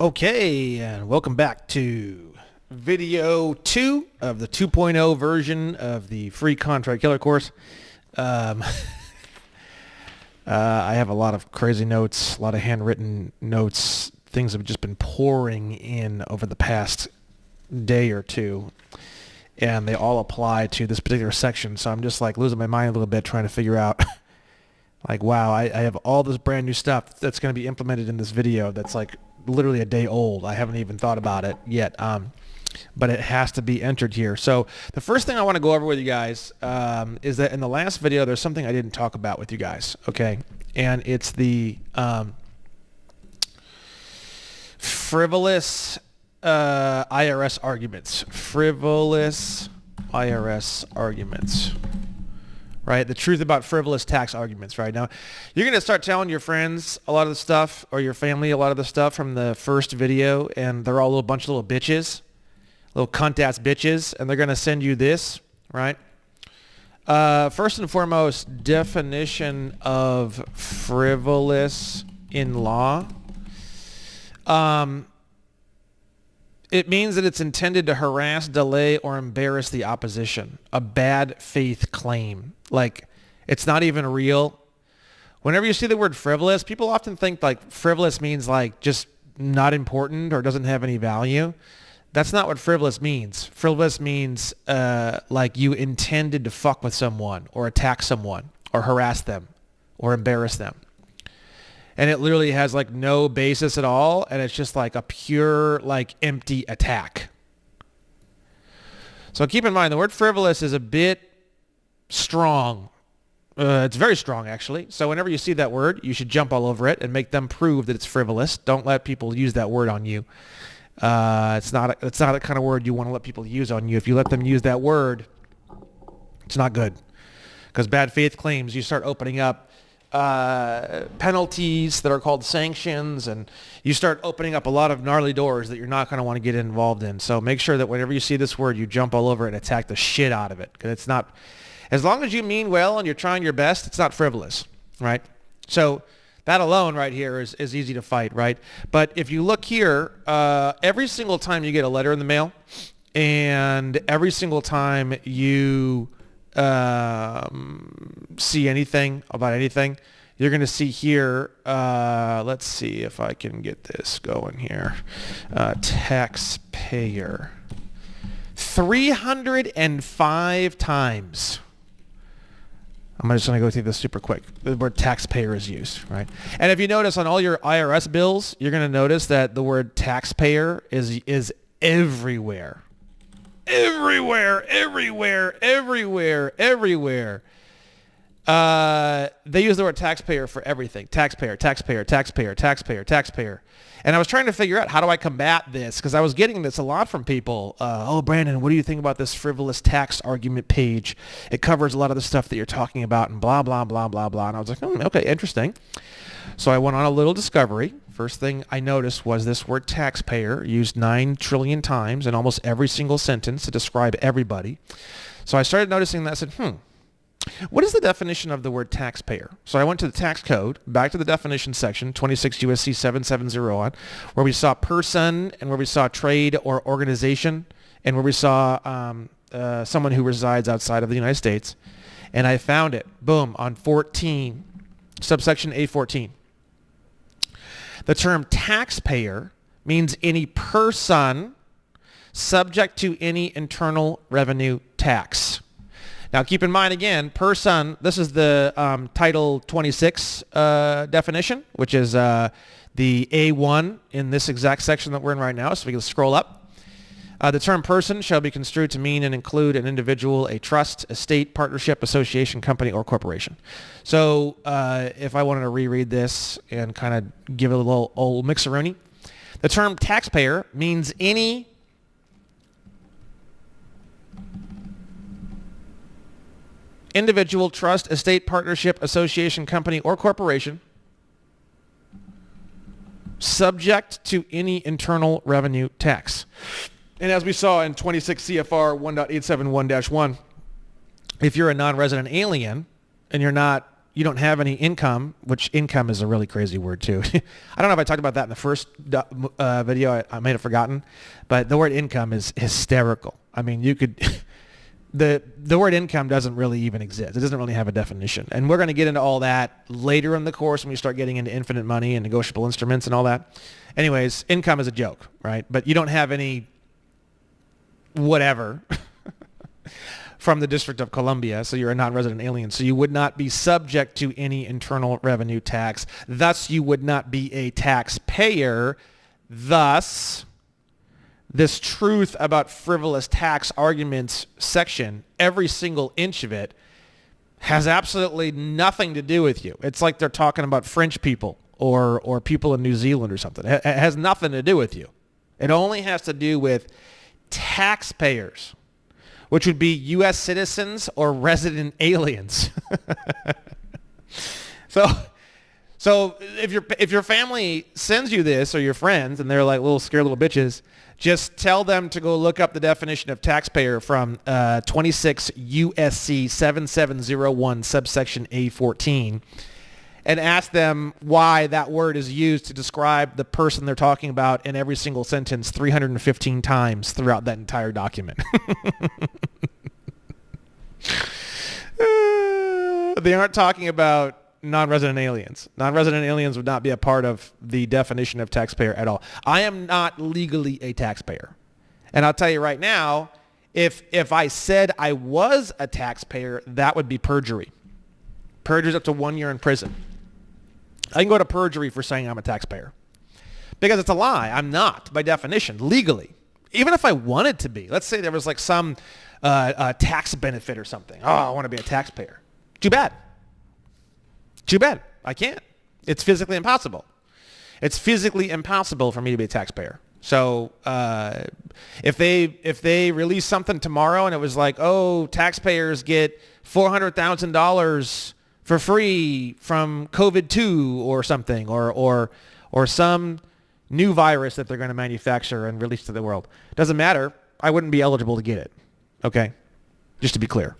Okay, and welcome back to video 2 of the 2.0 version of the free contract killer course. I have a lot of crazy notes, a lot of handwritten notes. Things have just been pouring in over the past day or two, and they all apply to this particular section. So I'm just like losing my mind a little bit trying to figure out like, wow, I have all this brand new stuff that's going to be implemented in this video that's like literally a day old. I haven't even thought about it yet, but it has to be entered here. So the first thing I want to go over with you guys is that in the last video, there's something I didn't talk about with you guys, okay? And it's the frivolous IRS arguments. Frivolous IRS arguments. Right? The truth about frivolous tax arguments, right? Now, you're going to start telling your friends a lot of the stuff, or your family a lot of the stuff from the first video, and they're all a little bunch of little bitches, little cunt-ass bitches, and they're going to send you this, right? First and foremost, definition of frivolous in law. It means that it's intended to harass, delay, or embarrass the opposition. A bad faith claim. Like, it's not even real. Whenever you see the word frivolous, people often think like frivolous means like just not important or doesn't have any value. That's not what frivolous means. Frivolous means like you intended to fuck with someone or attack someone or harass them or embarrass them. And it literally has like no basis at all, and it's just like a pure like empty attack. So keep in mind the word frivolous is a bit strong. It's very strong actually. So whenever you see that word, you should jump all over it and make them prove that it's frivolous. Don't let people use that word on you. It's not the kind of word you want to let people use on you. If you let them use that word, it's not good. Because bad faith claims, you start opening up penalties that are called sanctions, and you start opening up a lot of gnarly doors that you're not going to want to get involved in. So make sure that whenever you see this word, you jump all over it and attack the shit out of it, because it's not, as long as you mean well and you're trying your best, it's not frivolous, right? So that alone right here is easy to fight, right? But if you look here, every single time you get a letter in the mail, and every single time you see anything about anything, you're going to see here, let's see if I can get this going here, taxpayer, 305 times. I'm just going to go through this super quick. The word taxpayer is used, right? And if you notice on all your IRS bills, you're going to notice that the word taxpayer is everywhere. Everywhere. They use the word taxpayer for everything. Taxpayer. And I was trying to figure out, how do I combat this? Because I was getting this a lot from people. Oh, Brandon, what do you think about this frivolous tax argument page? It covers a lot of the stuff that you're talking about and blah, blah, blah, blah, blah. And I was like, okay, interesting. So I went on a little discovery. First thing I noticed was this word taxpayer used 9 trillion times in almost every single sentence to describe everybody. So I started noticing that. I said, what is the definition of the word taxpayer? So I went to the tax code, back to the definition section, 26 USC 770 where we saw person and where we saw trade or organization and where we saw someone who resides outside of the United States. And I found it, boom, on 14, subsection A14. The term taxpayer means any person subject to any internal revenue tax. Now, keep in mind, again, person, this is the Title 26 definition, which is the A1 in this exact section that we're in right now. So we can scroll up. The term person shall be construed to mean and include an individual, a trust, estate, partnership, association, company, or corporation. So if I wanted to reread this and kind of give it a little old mixeroonie, the term taxpayer means any individual, trust, estate, partnership, association, company, or corporation subject to any internal revenue tax. And as we saw in 26 CFR 1.871-1, if you're a non-resident alien and you're not you don't have any income, which income is a really crazy word too. I don't know if I talked about that in the first video. I may have forgotten, but the word income is hysterical. I mean, you could, the word income doesn't really even exist. It doesn't really have a definition. And we're going to get into all that later in the course when we start getting into infinite money and negotiable instruments and all that. Anyways, income is a joke, right? But you don't have any whatever from the District of Columbia, so you're a non-resident alien, so you would not be subject to any internal revenue tax. Thus, you would not be a taxpayer. Thus, this truth about frivolous tax arguments section, every single inch of it, has absolutely nothing to do with you. It's like they're talking about French people or people in New Zealand or something. It has nothing to do with you. It only has to do with taxpayers, which would be U.S. citizens or resident aliens. So if your family sends you this, or your friends, and they're like little scared little bitches, just tell them to go look up the definition of taxpayer from 26 USC 7701 subsection A14, and ask them why that word is used to describe the person they're talking about in every single sentence 315 times throughout that entire document. They aren't talking about non-resident aliens. Non-resident aliens would not be a part of the definition of taxpayer at all. I am not legally a taxpayer. And I'll tell you right now, if I said I was a taxpayer, that would be perjury. Perjury is up to 1 year in prison. I can go to perjury for saying I'm a taxpayer because it's a lie. I'm not, by definition, legally. Even if I wanted to be. Let's say there was like some tax benefit or something. Oh, I want to be a taxpayer. Too bad. Too bad. I can't. It's physically impossible. It's physically impossible for me to be a taxpayer. So if they release something tomorrow and it was like, oh, taxpayers get $400,000 for free from COVID-2 or something, or some new virus that they're going to manufacture and release to the world. Doesn't matter. I wouldn't be eligible to get it. Okay? Just to be clear.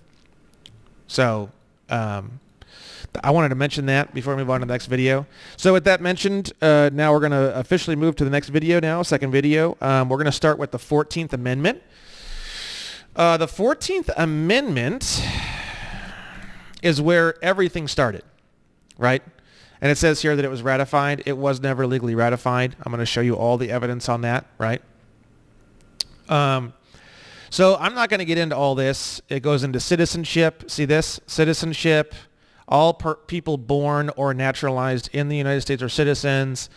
So I wanted to mention that before we move on to the next video. So with that mentioned, now we're going to officially move to the next video now, second video. We're going to start with the 14th Amendment. The 14th Amendment is where everything started, right? And it says here that it was ratified. It was never legally ratified. I'm going to show you all the evidence on that, right? So I'm not going to get into all this. It goes into citizenship. See this? Citizenship. All people born or naturalized in the United States are citizens.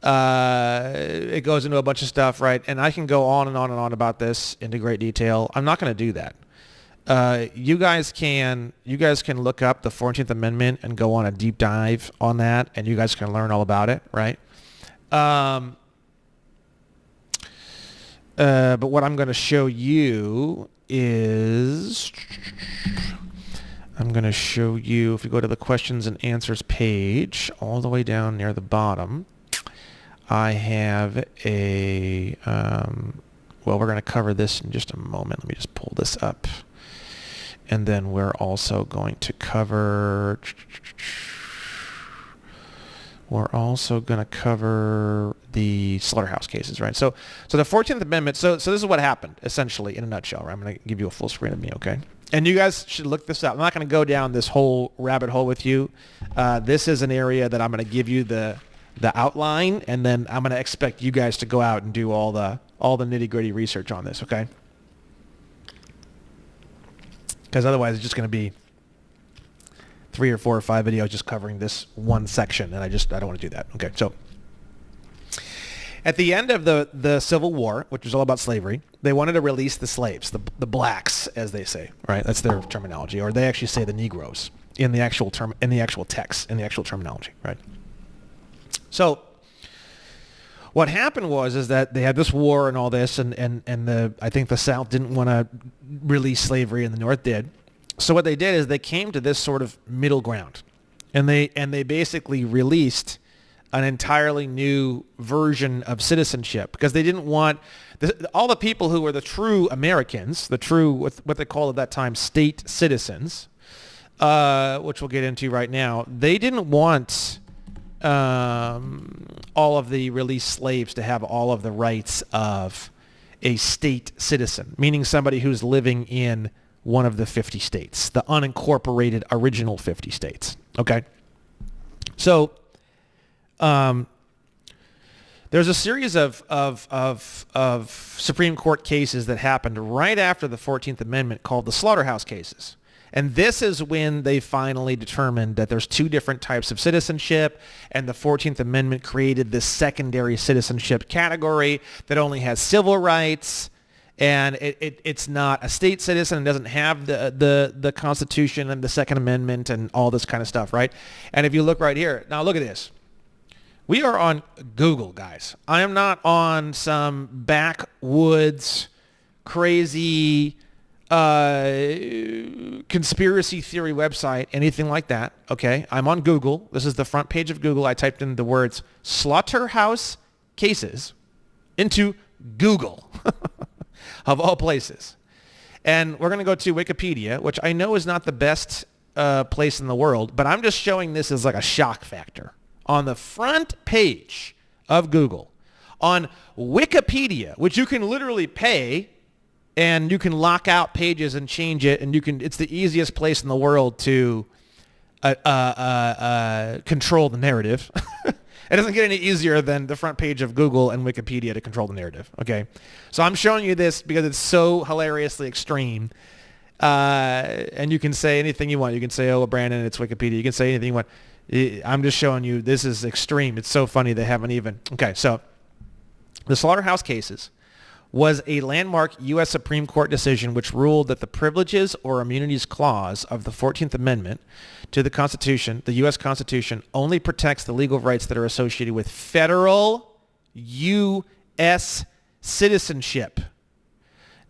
It goes into a bunch of stuff, right? And I can go on and on and on about this into great detail. I'm not going to do that. You guys can look up the 14th Amendment and go on a deep dive on that, and you guys can learn all about it, right? But what I'm going to show you is, I'm going to show you, if you go to the questions and answers page, all the way down near the bottom, I have a, well, we're going to cover this in just a moment. Let me just pull this up. And then we're also going to cover, the Slaughterhouse cases, right? So the 14th Amendment, so this is what happened, essentially, in a nutshell, right? I'm going to give you a full screen of me, okay? And you guys should look this up. I'm not going to go down this whole rabbit hole with you. This is an area that I'm going to give you the outline, and then I'm going to expect you guys to go out and do all the nitty-gritty research on this, okay? Because otherwise it's just going to be 3 or 4 or 5 videos just covering this one section, and I don't want to do that. Okay, so at the end of the Civil War, which was all about slavery, they wanted to release the slaves, the blacks, as they say, right? That's their terminology, or they actually say the Negroes in the actual term, in the actual text, in the actual terminology, right? So what happened is that they had this war and all this, and I think the South didn't want to release slavery, and the North did. So what they did is they came to this sort of middle ground, and they basically released an entirely new version of citizenship, because they didn't want all the people who were the true Americans, the true, what they called at that time, state citizens. which we'll get into right now, they didn't want all of the released slaves to have all of the rights of a state citizen, meaning somebody who's living in one of the 50 states, the unincorporated original 50 states. Okay? So there's a series of Supreme Court cases that happened right after the 14th Amendment called the Slaughterhouse cases. And this is when they finally determined that there's two different types of citizenship, and the 14th Amendment created this secondary citizenship category that only has civil rights, and it's not a state citizen and doesn't have the Constitution and the Second Amendment and all this kind of stuff, right? And if you look right here, now look at this. We are on Google, guys. I am not on some backwoods, crazy conspiracy theory website, anything like that, okay? I'm on Google. This is the front page of Google. I typed in the words Slaughterhouse cases into Google, of all places. And we're going to go to Wikipedia, which I know is not the best place in the world, but I'm just showing this as like a shock factor. On the front page of Google, on Wikipedia, which you can literally pay, and you can lock out pages and change it, and it's the easiest place in the world to control the narrative. It doesn't get any easier than the front page of Google and Wikipedia to control the narrative, okay? So I'm showing you this because it's so hilariously extreme. And you can say anything you want. You can say, oh, Brandon, it's Wikipedia. You can say anything you want. I'm just showing you this is extreme. It's so funny they haven't even. Okay, so the Slaughterhouse cases was a landmark U.S. Supreme Court decision which ruled that the Privileges or Immunities Clause of the 14th Amendment to the Constitution, the U.S. Constitution, only protects the legal rights that are associated with federal U.S. citizenship,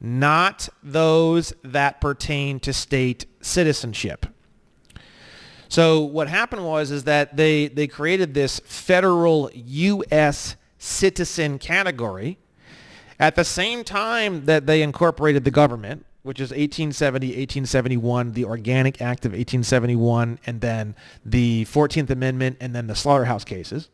not those that pertain to state citizenship. So what happened is that they created this federal U.S. citizen category at the same time that they incorporated the government, which is 1870, 1871, the Organic Act of 1871, and then the 14th Amendment, and then the Slaughterhouse cases.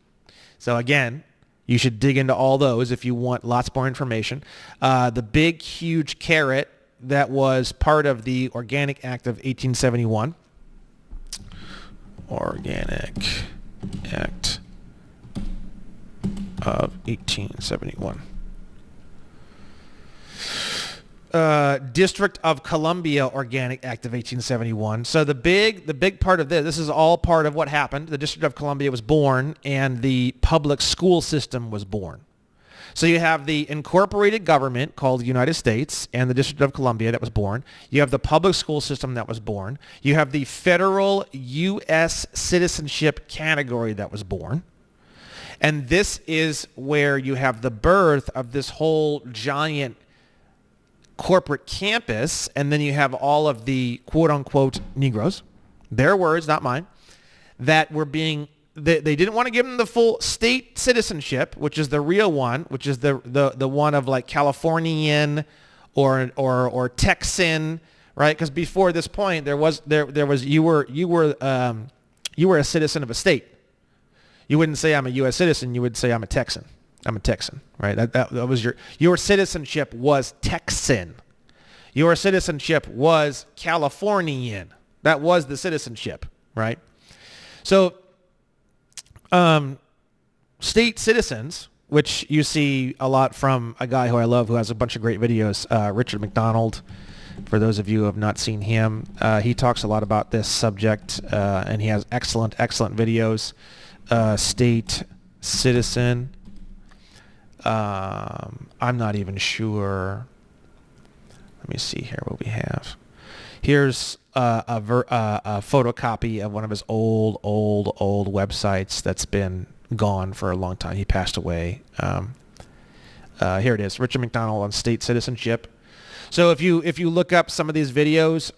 So again, you should dig into all those if you want lots more information. The big, huge carrot that was part of the Organic Act of 1871. Organic Act of 1871. District of Columbia Organic Act of 1871. So the big part of this is all part of what happened. The District of Columbia was born and the public school system was born. So you have the incorporated government called the United States and the District of Columbia that was born. You have the public school system that was born. You have the federal U.S. citizenship category that was born. And this is where you have the birth of this whole giant corporate campus, and then you have all of the quote-unquote Negroes, their words, not mine, that were being... They didn't want to give them the full state citizenship, which is the real one, which is the one of like Californian or Texan, right? Because before this point, there was you were a citizen of a state. You wouldn't say I'm a U.S. citizen. You would say I'm a Texan. I'm a Texan, right? That was your citizenship was Texan. Your citizenship was Californian. That was the citizenship, right? So. State citizens, which you see a lot from a guy who I love who has a bunch of great videos, Richard McDonald. For those of you who have not seen him, he talks a lot about this subject, and he has excellent videos. State citizen. I'm not even sure. Let me see here what we have. Here's a photocopy of one of his old websites that's been gone for a long time. He passed away. Here it is, Richard McDonald on state citizenship. So if you look up some of these videos,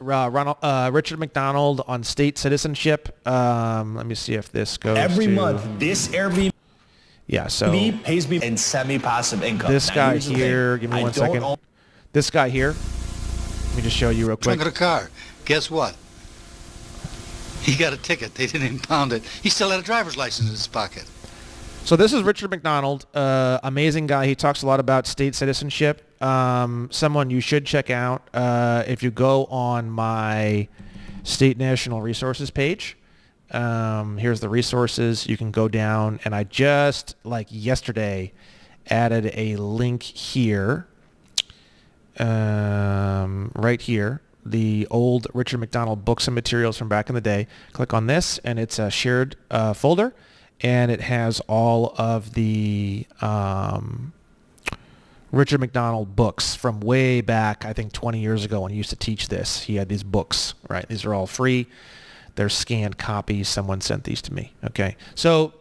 Richard McDonald on state citizenship. Let me see if this goes every month. This Airbnb, yeah, so pays me in semi-passive income. This guy here, give me one second. This guy here. Let me just show you real quick. Trunk of the car. Guess what? He got a ticket. They didn't impound it. He still had a driver's license in his pocket. So this is Richard McDonald, amazing guy. He talks a lot about state citizenship. Someone you should check out if you go on my State National Resources page. Here's the resources. You can go down, and I just, like yesterday, added a link here, right here, the old Richard McDonald books and materials from back in the day. Click on this, and it's a shared folder, and it has all of the Richard McDonald books from way back, I think 20 years ago when he used to teach this. He had these books, right? These are all free. They're scanned copies. Someone sent these to me. Okay, so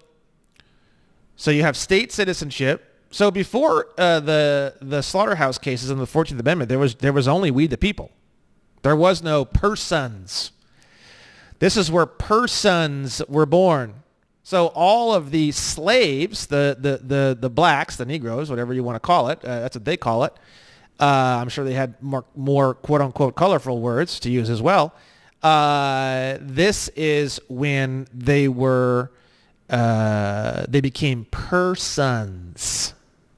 you have state citizenship. So before the Slaughterhouse cases in the 14th Amendment, there was only we the people. There was no persons. This is where persons were born. So all of the slaves, the blacks, the Negroes, whatever you want to call it, that's what they call it. I'm sure they had more quote unquote colorful words to use as well. This is when they became persons.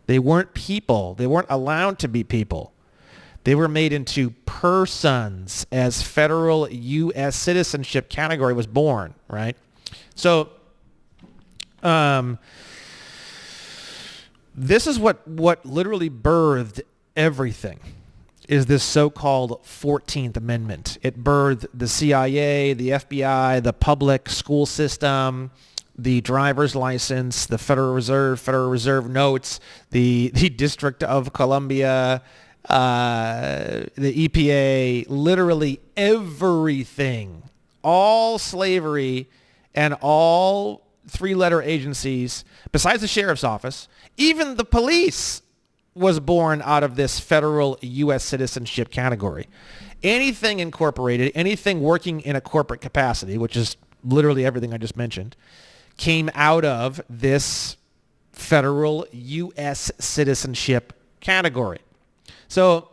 They weren't people. They weren't allowed to be people. They were made into persons as federal U.S. citizenship category was born, right? So this is what literally birthed everything, is this so-called 14th Amendment. It birthed the CIA, the FBI, the public school system, the driver's license, the Federal Reserve notes, the District of Columbia, the EPA, literally everything, all slavery and all three-letter agencies, besides the sheriff's office, even the police was born out of this federal U.S. citizenship category. Anything incorporated, anything working in a corporate capacity, which is literally everything I just mentioned, came out of this federal U.S. citizenship category. So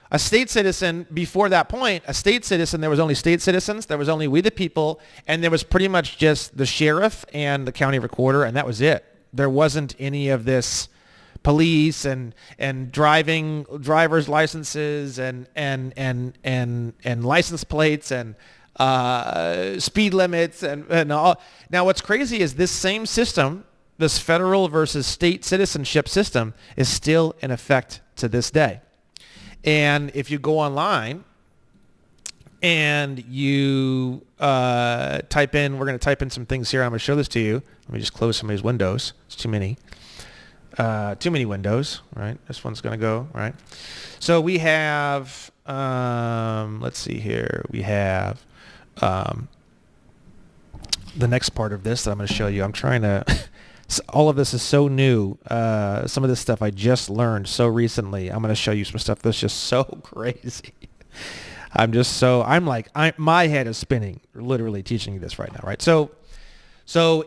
a state citizen, before that point, a state citizen, there was only state citizens, there was only we the people, and there was pretty much just the sheriff and the county recorder, and that was it. There wasn't any of this police and driver's licenses and license plates and speed limits and all. Now what's crazy is this same system, this federal versus state citizenship system, is still in effect to this day. And if you go online and you type in, we're going to type in some things here. I'm going to show this to you. Let me just close some of these windows. It's too many. Too many windows, right? This one's going to go, right? So we have, let's see here. We have the next part of this that I'm going to show you. I'm trying to, all of this is so new. Some of this stuff I just learned so recently. I'm going to show you some stuff that's just so crazy. My head is spinning literally teaching you this right now, right? So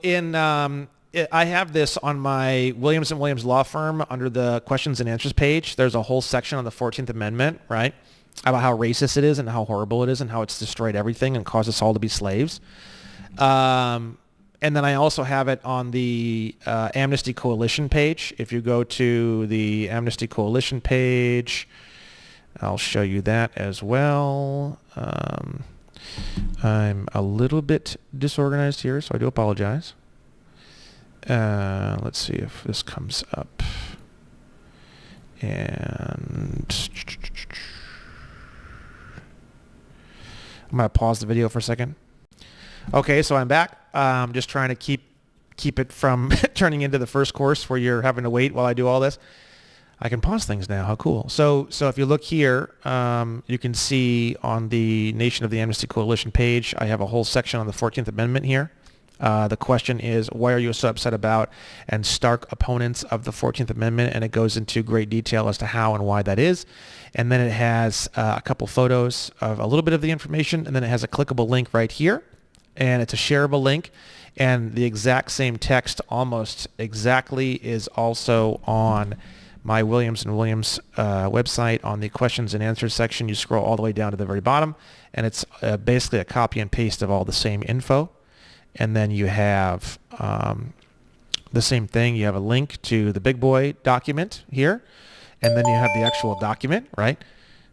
in, I have this on my Williams & Williams law firm under the questions and answers page. There's a whole section on the 14th Amendment, right? About how racist it is and how horrible it is and how it's destroyed everything and caused us all to be slaves. And then I also have it on the Amnesty Coalition page. If you go to the Amnesty Coalition page, I'll show you that as well. I'm a little bit disorganized here, so I do apologize. Let's see if this comes up. And I'm going to pause the video for a second. Okay, so I'm back. I'm just trying to keep it from turning into the first course where you're having to wait while I do all this. I can pause things now. How cool. So if you look here, you can see on the Nation of the Amnesty Coalition page, I have a whole section on the 14th Amendment here. The question is, why are you so upset about and stark opponents of the 14th Amendment? And it goes into great detail as to how and why that is. And then it has a couple photos of a little bit of the information, and then it has a clickable link right here. And it's a shareable link. And the exact same text, almost exactly, is also on my Williams and Williams website, on the questions and answers section, you scroll all the way down to the very bottom, and it's basically a copy and paste of all the same info. And then you have the same thing. You have a link to the big boy document here, and then you have the actual document, right?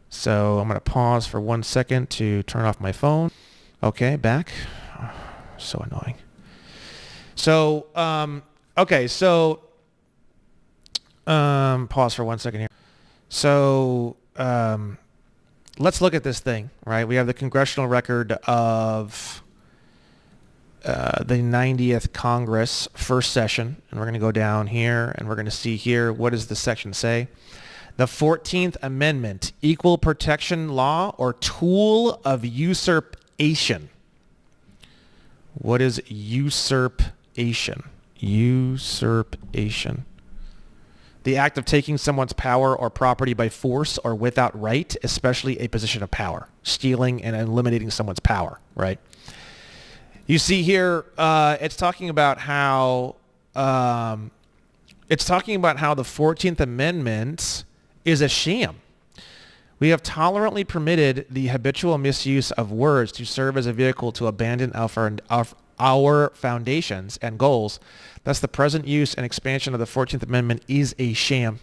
So I'm going to pause for 1 second to turn off my phone. Okay, back. So annoying. So, okay, so pause for 1 second here. So let's look at this thing, right? We have the congressional record of the 90th Congress, first session, and we're going to go down here, and we're going to see here, what does the section say? The 14th Amendment, equal protection law or tool of usurpation. What is usurpation? Usurpation. The act of taking someone's power or property by force or without right, especially a position of power. Stealing and eliminating someone's power, right? You see here, it's talking about how the 14th Amendment is a sham. We have tolerantly permitted the habitual misuse of words to serve as a vehicle to abandon our foundations and goals. Thus, the present use and expansion of the 14th Amendment is a sham,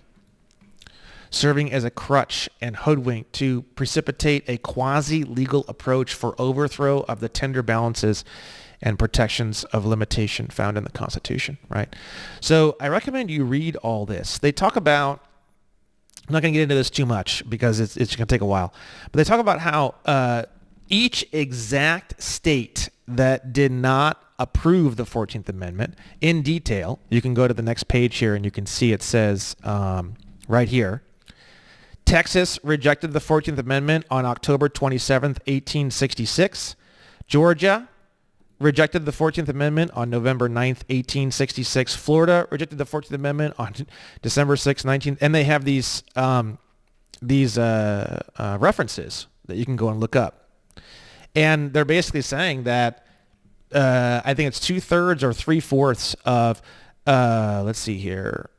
serving as a crutch and hoodwink to precipitate a quasi-legal approach for overthrow of the tender balances and protections of limitation found in the Constitution, right? So I recommend you read all this. They talk about, I'm not going to get into this too much because it's going to take a while, but they talk about how each exact state that did not approve the 14th Amendment in detail, you can go to the next page here and you can see it says right here, Texas rejected the 14th Amendment on October 27th, 1866. Georgia rejected the 14th Amendment on November 9th, 1866. Florida rejected the 14th Amendment on December 6th, 19th. And they have these references that you can go and look up. And they're basically saying that I think it's 2/3 or 3/4 of, let's see here,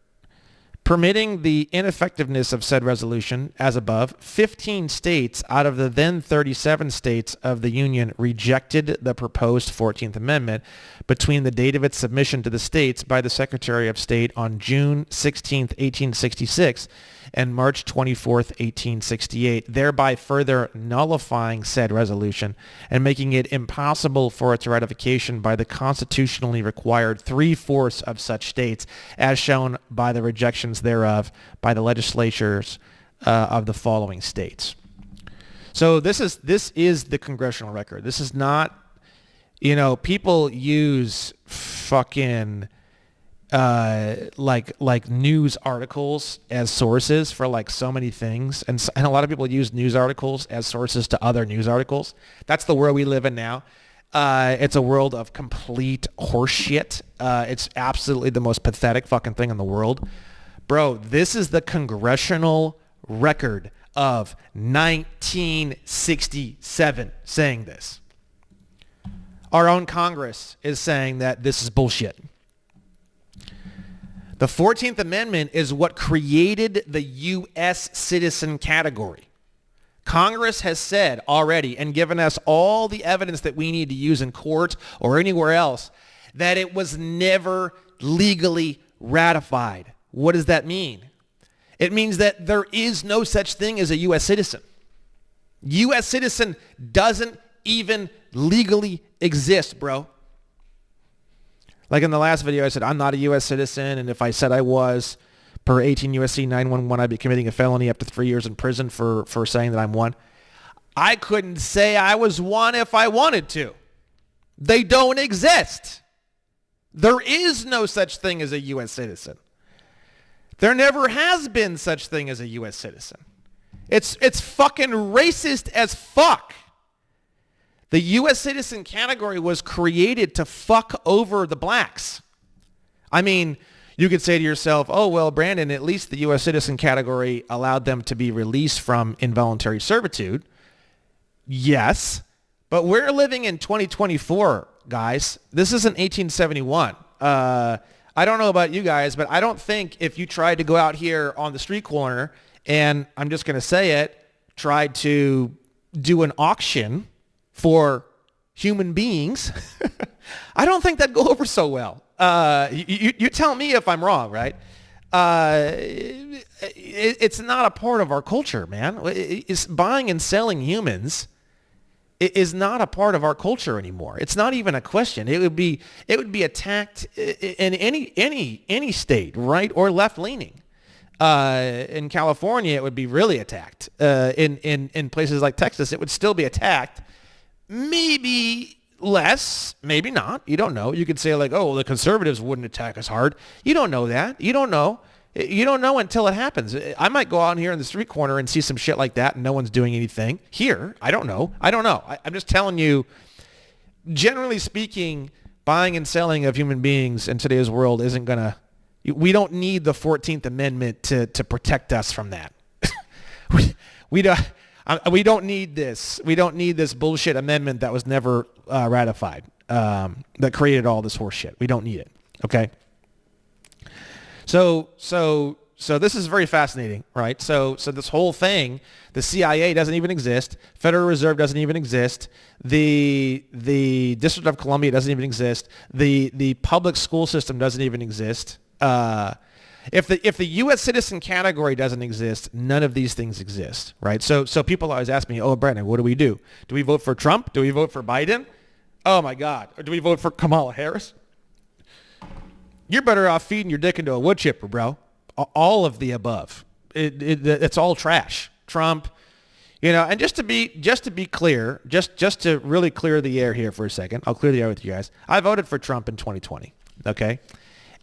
permitting the ineffectiveness of said resolution as above, 15 states out of the then 37 states of the Union rejected the proposed 14th Amendment between the date of its submission to the states by the Secretary of State on June 16th, 1866 and March 24th, 1868, thereby further nullifying said resolution and making it impossible for its ratification by the constitutionally required 3/4 of such states, as shown by the rejections thereof by the legislatures of the following states. So this is the congressional record. This is not, people use fucking like news articles as sources for like so many things, and a lot of people use news articles as sources to other news articles. That's the world we live in now. It's a world of complete horseshit. It's absolutely the most pathetic fucking thing in the world. Bro, this is the congressional record of 1967 saying this. Our own Congress is saying that this is bullshit. The 14th Amendment is what created the U.S. citizen category. Congress has said already and given us all the evidence that we need to use in court or anywhere else that it was never legally ratified. What does that mean? It means that there is no such thing as a U.S. citizen. U.S. citizen doesn't even legally exist, bro. Like in the last video, I said, I'm not a U.S. citizen, and if I said I was, per 18 U.S.C. 911, I'd be committing a felony up to 3 years in prison for saying that I'm one. I couldn't say I was one if I wanted to. They don't exist. There is no such thing as a U.S. citizen. There never has been such thing as a U.S. citizen. It's fucking racist as fuck. The U.S. citizen category was created to fuck over the blacks. I mean, you could say to yourself, oh, well, Brandon, at least the U.S. citizen category allowed them to be released from involuntary servitude. Yes, but we're living in 2024, guys. This isn't 1871. I don't know about you guys, but I don't think if you tried to go out here on the street corner and I'm just going to say it, tried to do an auction for human beings, I don't think that'd go over so well. You tell me if I'm wrong, right? It's not a part of our culture, man. It's buying and selling humans is not a part of our culture anymore. It's not even a question. It would be attacked in any state, right or left leaning. In California, it would be really attacked. In places like Texas, it would still be attacked. Maybe less, maybe not. You don't know. You could say like, oh, the conservatives wouldn't attack us hard. You don't know that. You don't know. You don't know until it happens. I might go out here in the street corner and see some shit like that and no one's doing anything. Here, I don't know. I'm just telling you, generally speaking, buying and selling of human beings in today's world isn't going to, we don't need the 14th Amendment to protect us from that. We don't need this. We don't need this bullshit amendment that was never ratified, that created all this horse shit. We don't need it. Okay. So this is very fascinating, right? So this whole thing, the CIA doesn't even exist. Federal Reserve doesn't even exist. The District of Columbia doesn't even exist. The public school system doesn't even exist. If the U.S. citizen category doesn't exist, none of these things exist, right? So people always ask me, oh, Brandon, what do we do? Do we vote for Trump? Do we vote for Biden? Oh, my God. Or do we vote for Kamala Harris? You're better off feeding your dick into a wood chipper, bro. All of the above. It's all trash. Trump, and just to be clear, just to really clear the air here for a second, I'll clear the air with you guys. I voted for Trump in 2020, okay?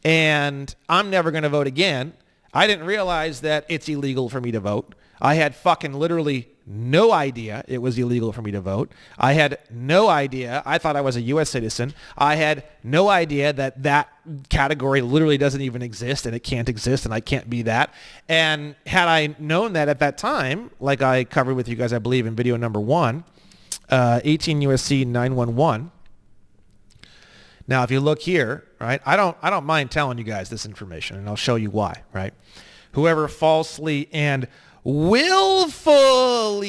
And I'm never going to vote again. I didn't realize that it's illegal for me to vote. I had fucking literally no idea it was illegal for me to vote. I had no idea. I thought I was a U.S. citizen. I had no idea that category literally doesn't even exist and it can't exist and I can't be that. And had I known that at that time, like I covered with you guys, I believe in video number 1, 18 U.S.C. 911. Now, if you look here, right, I don't mind telling you guys this information, and I'll show you why, right? Whoever falsely and willfully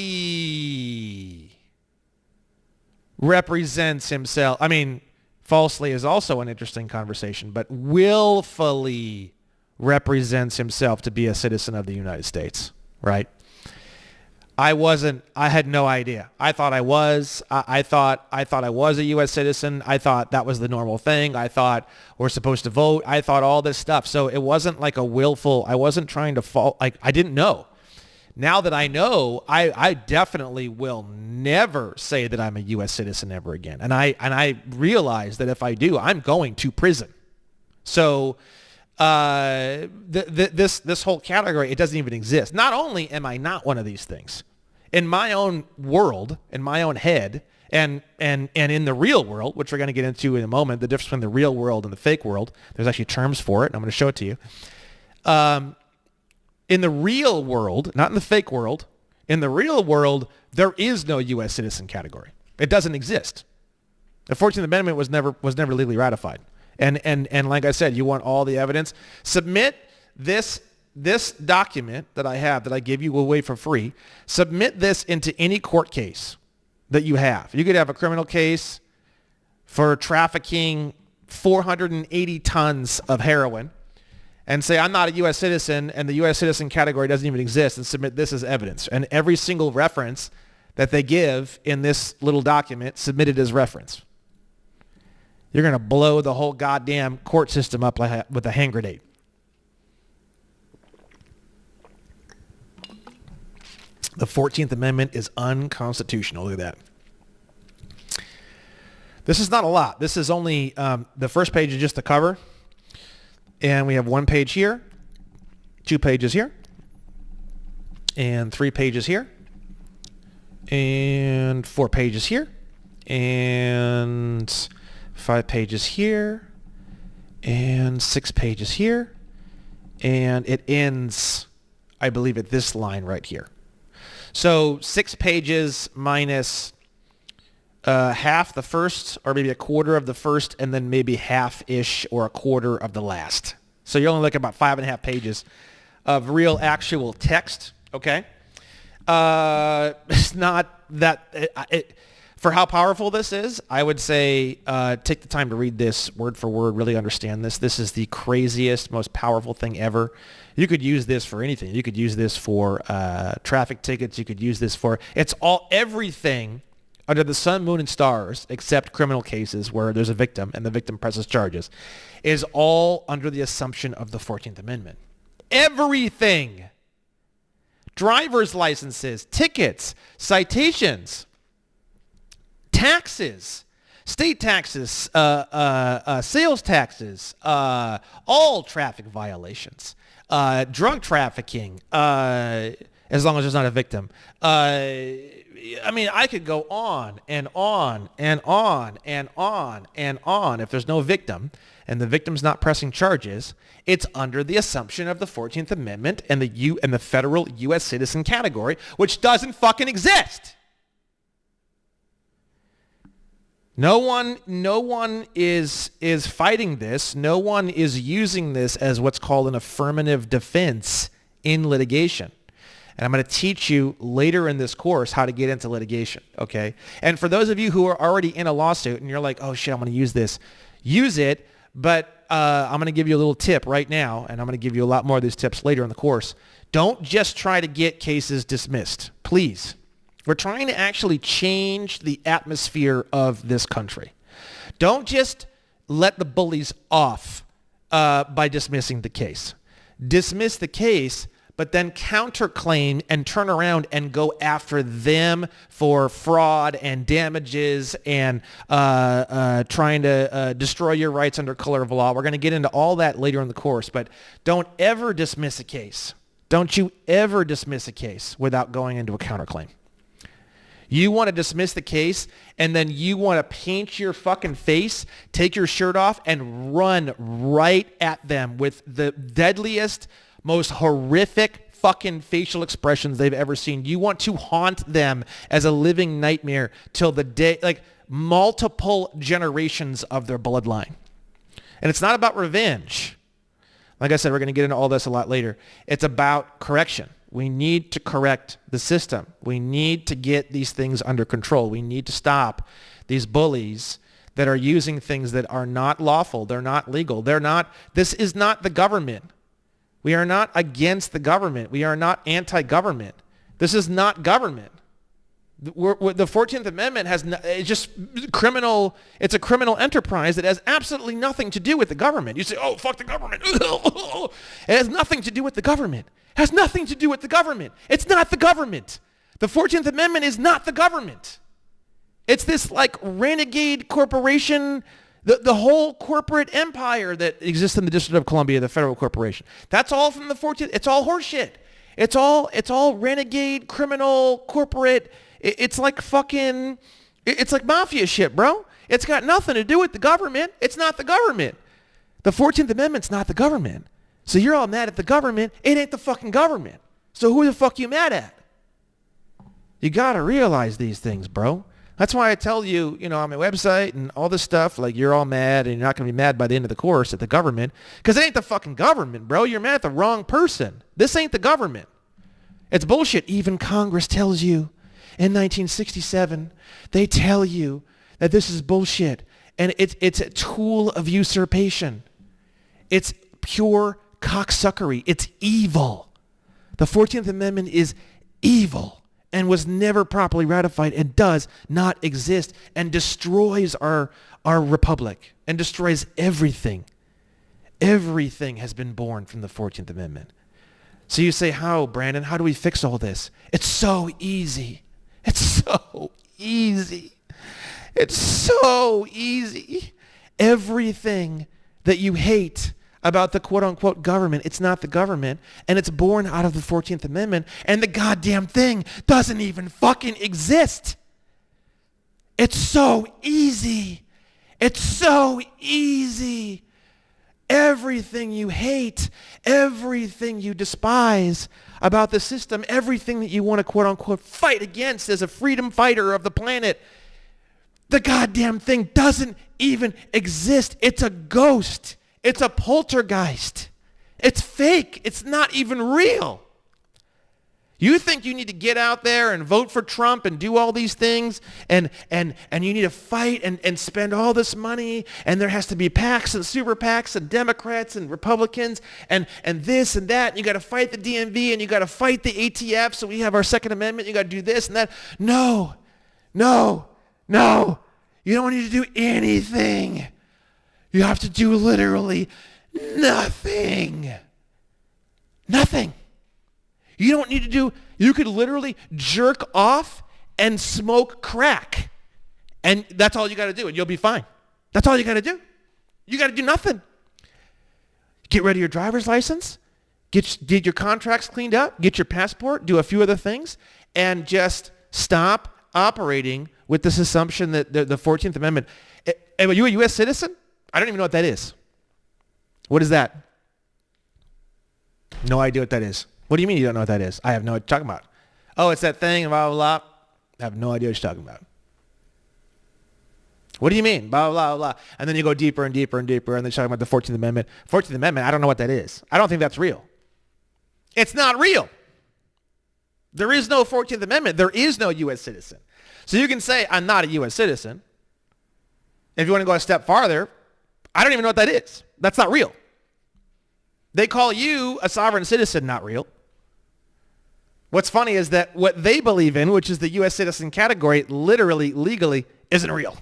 represents himself. I mean, falsely is also an interesting conversation, but willfully represents himself to be a citizen of the United States, right? I had no idea. I thought I was. I thought I was a U.S. citizen. I thought that was the normal thing. I thought we're supposed to vote. I thought all this stuff. So it wasn't like a willful, I wasn't trying to fall, like I didn't know. Now that I know, I definitely will never say that I'm a U.S. citizen ever again. And I realize that if I do, I'm going to prison. So this whole category, it doesn't even exist. Not only am I not one of these things, in my own world, in my own head, and in the real world, which we're going to get into in a moment, the difference between the real world and the fake world, there's actually terms for it, and I'm going to show it to you. In the real world, not in the fake world, in the real world, there is no U.S. citizen category. It doesn't exist. The 14th Amendment was never legally ratified. And like I said, you want all the evidence. Submit this document that I have that I give you away for free. Submit this into any court case that you have. You could have a criminal case for trafficking 480 tons of heroin and say, I'm not a U.S. citizen and the U.S. citizen category doesn't even exist, and submit this as evidence. And every single reference that they give in this little document, submit it as reference. You're going to blow the whole goddamn court system up with a hand grenade. The 14th Amendment is unconstitutional. Look at that. This is not a lot. This is only, the first page is just the cover. And we have 1 page here, 2 pages here, and 3 pages here, and 4 pages here, and 5 pages here, and 6 pages here, and it ends, I believe, at this line right here. So 6 pages minus half the first, or maybe a quarter of the first, and then maybe half-ish or a quarter of the last. So you're only looking at about 5.5 pages of real actual text, okay? It's not that... For how powerful this is, I would say take the time to read this word for word, really understand this. This is the craziest, most powerful thing ever. You could use this for anything. You could use this for traffic tickets. You could use this for... It's everything under the sun, moon, and stars, except criminal cases where there's a victim and the victim presses charges, is all under the assumption of the 14th Amendment. Everything. Driver's licenses, tickets, citations, taxes, state taxes, sales taxes, all traffic violations, drug trafficking, as long as there's not a victim. I mean, I could go on and on and on and on and on. If there's no victim and the victim's not pressing charges, it's under the assumption of the 14th Amendment and the federal U.S. citizen category, which doesn't fucking exist. No one is fighting this. No one is using this as what's called an affirmative defense in litigation. And I'm going to teach you later in this course how to get into litigation, okay? And for those of you who are already in a lawsuit and you're like, oh shit, I'm going to use this, use it, but I'm going to give you a little tip right now, and I'm going to give you a lot more of these tips later in the course. Don't just try to get cases dismissed, please. We're trying to actually change the atmosphere of this country. Don't just let the bullies off by dismissing the case. Dismiss the case, but then counterclaim and turn around and go after them for fraud and damages and trying to destroy your rights under color of law. We're going to get into all that later in the course, but don't ever dismiss a case. Don't you ever dismiss a case without going into a counterclaim. You want to dismiss the case, and then you want to paint your fucking face, take your shirt off, and run right at them with the deadliest, most horrific fucking facial expressions they've ever seen. You want to haunt them as a living nightmare till the day, like multiple generations of their bloodline. And it's not about revenge. Like I said, we're going to get into all this a lot later. It's about correction. We need to correct the system. We need to get these things under control. We need to stop these bullies that are using things that are not lawful. They're not legal. This is not the government. We are not against the government. We are not anti-government. This is not government. The 14th Amendment it's just criminal. It's a criminal enterprise that has absolutely nothing to do with the government. You say, oh, fuck the government. It has nothing to do with the government. It has nothing to do with the government. It's not the government. The 14th Amendment is not the government. It's this like renegade corporation, the whole corporate empire that exists in the District of Columbia, the federal corporation. That's all from the 14th. It's all horseshit. It's all renegade, criminal, corporate. It's like fucking, it's like mafia shit, bro. It's got nothing to do with the government. It's not the government. The 14th Amendment's not the government. So you're all mad at the government. It ain't the fucking government. So who the fuck you mad at? You got to realize these things, bro. That's why I tell you, on my website and all this stuff, like you're all mad and you're not going to be mad by the end of the course at the government because it ain't the fucking government, bro. You're mad at the wrong person. This ain't the government. It's bullshit. Even Congress tells you in 1967, they tell you that this is bullshit and it's a tool of usurpation. It's pure cocksuckery. It's evil. The 14th Amendment is evil and was never properly ratified and does not exist and destroys our republic and destroys everything. Everything has been born from the 14th Amendment. So you say, how, Brandon? How do we fix all this? It's so easy. It's so easy. It's so easy. Everything that you hate about the quote-unquote government, it's not the government, and it's born out of the 14th Amendment, and the goddamn thing doesn't even fucking exist. It's so easy. It's so easy. Everything you hate, everything you despise about the system, everything that you want to quote-unquote fight against as a freedom fighter of the planet, The goddamn thing doesn't even exist. It's a ghost. It's a poltergeist. It's fake. It's not even real. You think you need to get out there and vote for Trump and do all these things and you need to fight and spend all this money and there has to be PACs and super PACs and Democrats and Republicans and this and that. And you got to fight the DMV and you got to fight the ATF so we have our Second Amendment. You got to do this and that. No. You don't need to do anything. You have to do literally nothing. Nothing. You don't need to do, you could literally jerk off and smoke crack. And that's all you got to do and you'll be fine. That's all you got to do. You got to do nothing. Get rid of your driver's license, get your contracts cleaned up, get your passport, do a few other things, and just stop operating with this assumption that the 14th Amendment, are you a U.S. citizen? I don't even know what that is. What is that? No idea what that is. What do you mean you don't know what that is? I have no idea what you're talking about. Oh, it's that thing, blah, blah, blah. I have no idea what you're talking about. What do you mean? Blah, blah, blah. And then you go deeper and deeper and deeper, and they're talking about the 14th Amendment. 14th Amendment, I don't know what that is. I don't think that's real. It's not real. There is no 14th Amendment. There is no U.S. citizen. So you can say, I'm not a U.S. citizen. If you want to go a step farther, I don't even know what that is. That's not real. They call you a sovereign citizen, not real. What's funny is that what they believe in, which is the U.S. citizen category, literally, legally, isn't real.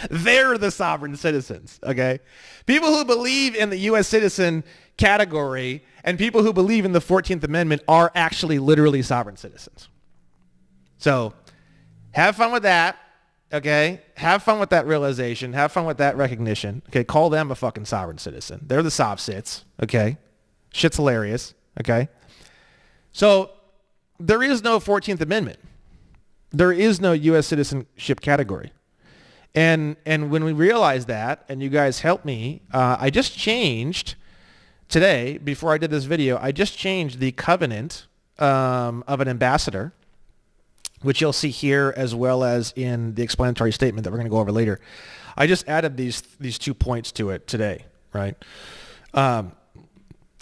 They're the sovereign citizens, okay? People who believe in the U.S. citizen category and people who believe in the 14th Amendment are actually literally sovereign citizens. So have fun with that, okay? Have fun with that realization. Have fun with that recognition. Okay, call them a fucking sovereign citizen. They're the sov cits, okay? Shit's hilarious, okay? So there is no 14th Amendment. There is no U.S. citizenship category. And when we realized that, and you guys helped me, I just changed today, before I did this video, I just changed the covenant of an ambassador, which you'll see here as well as in the explanatory statement that we're going to go over later. I just added these 2 points to it today, right? The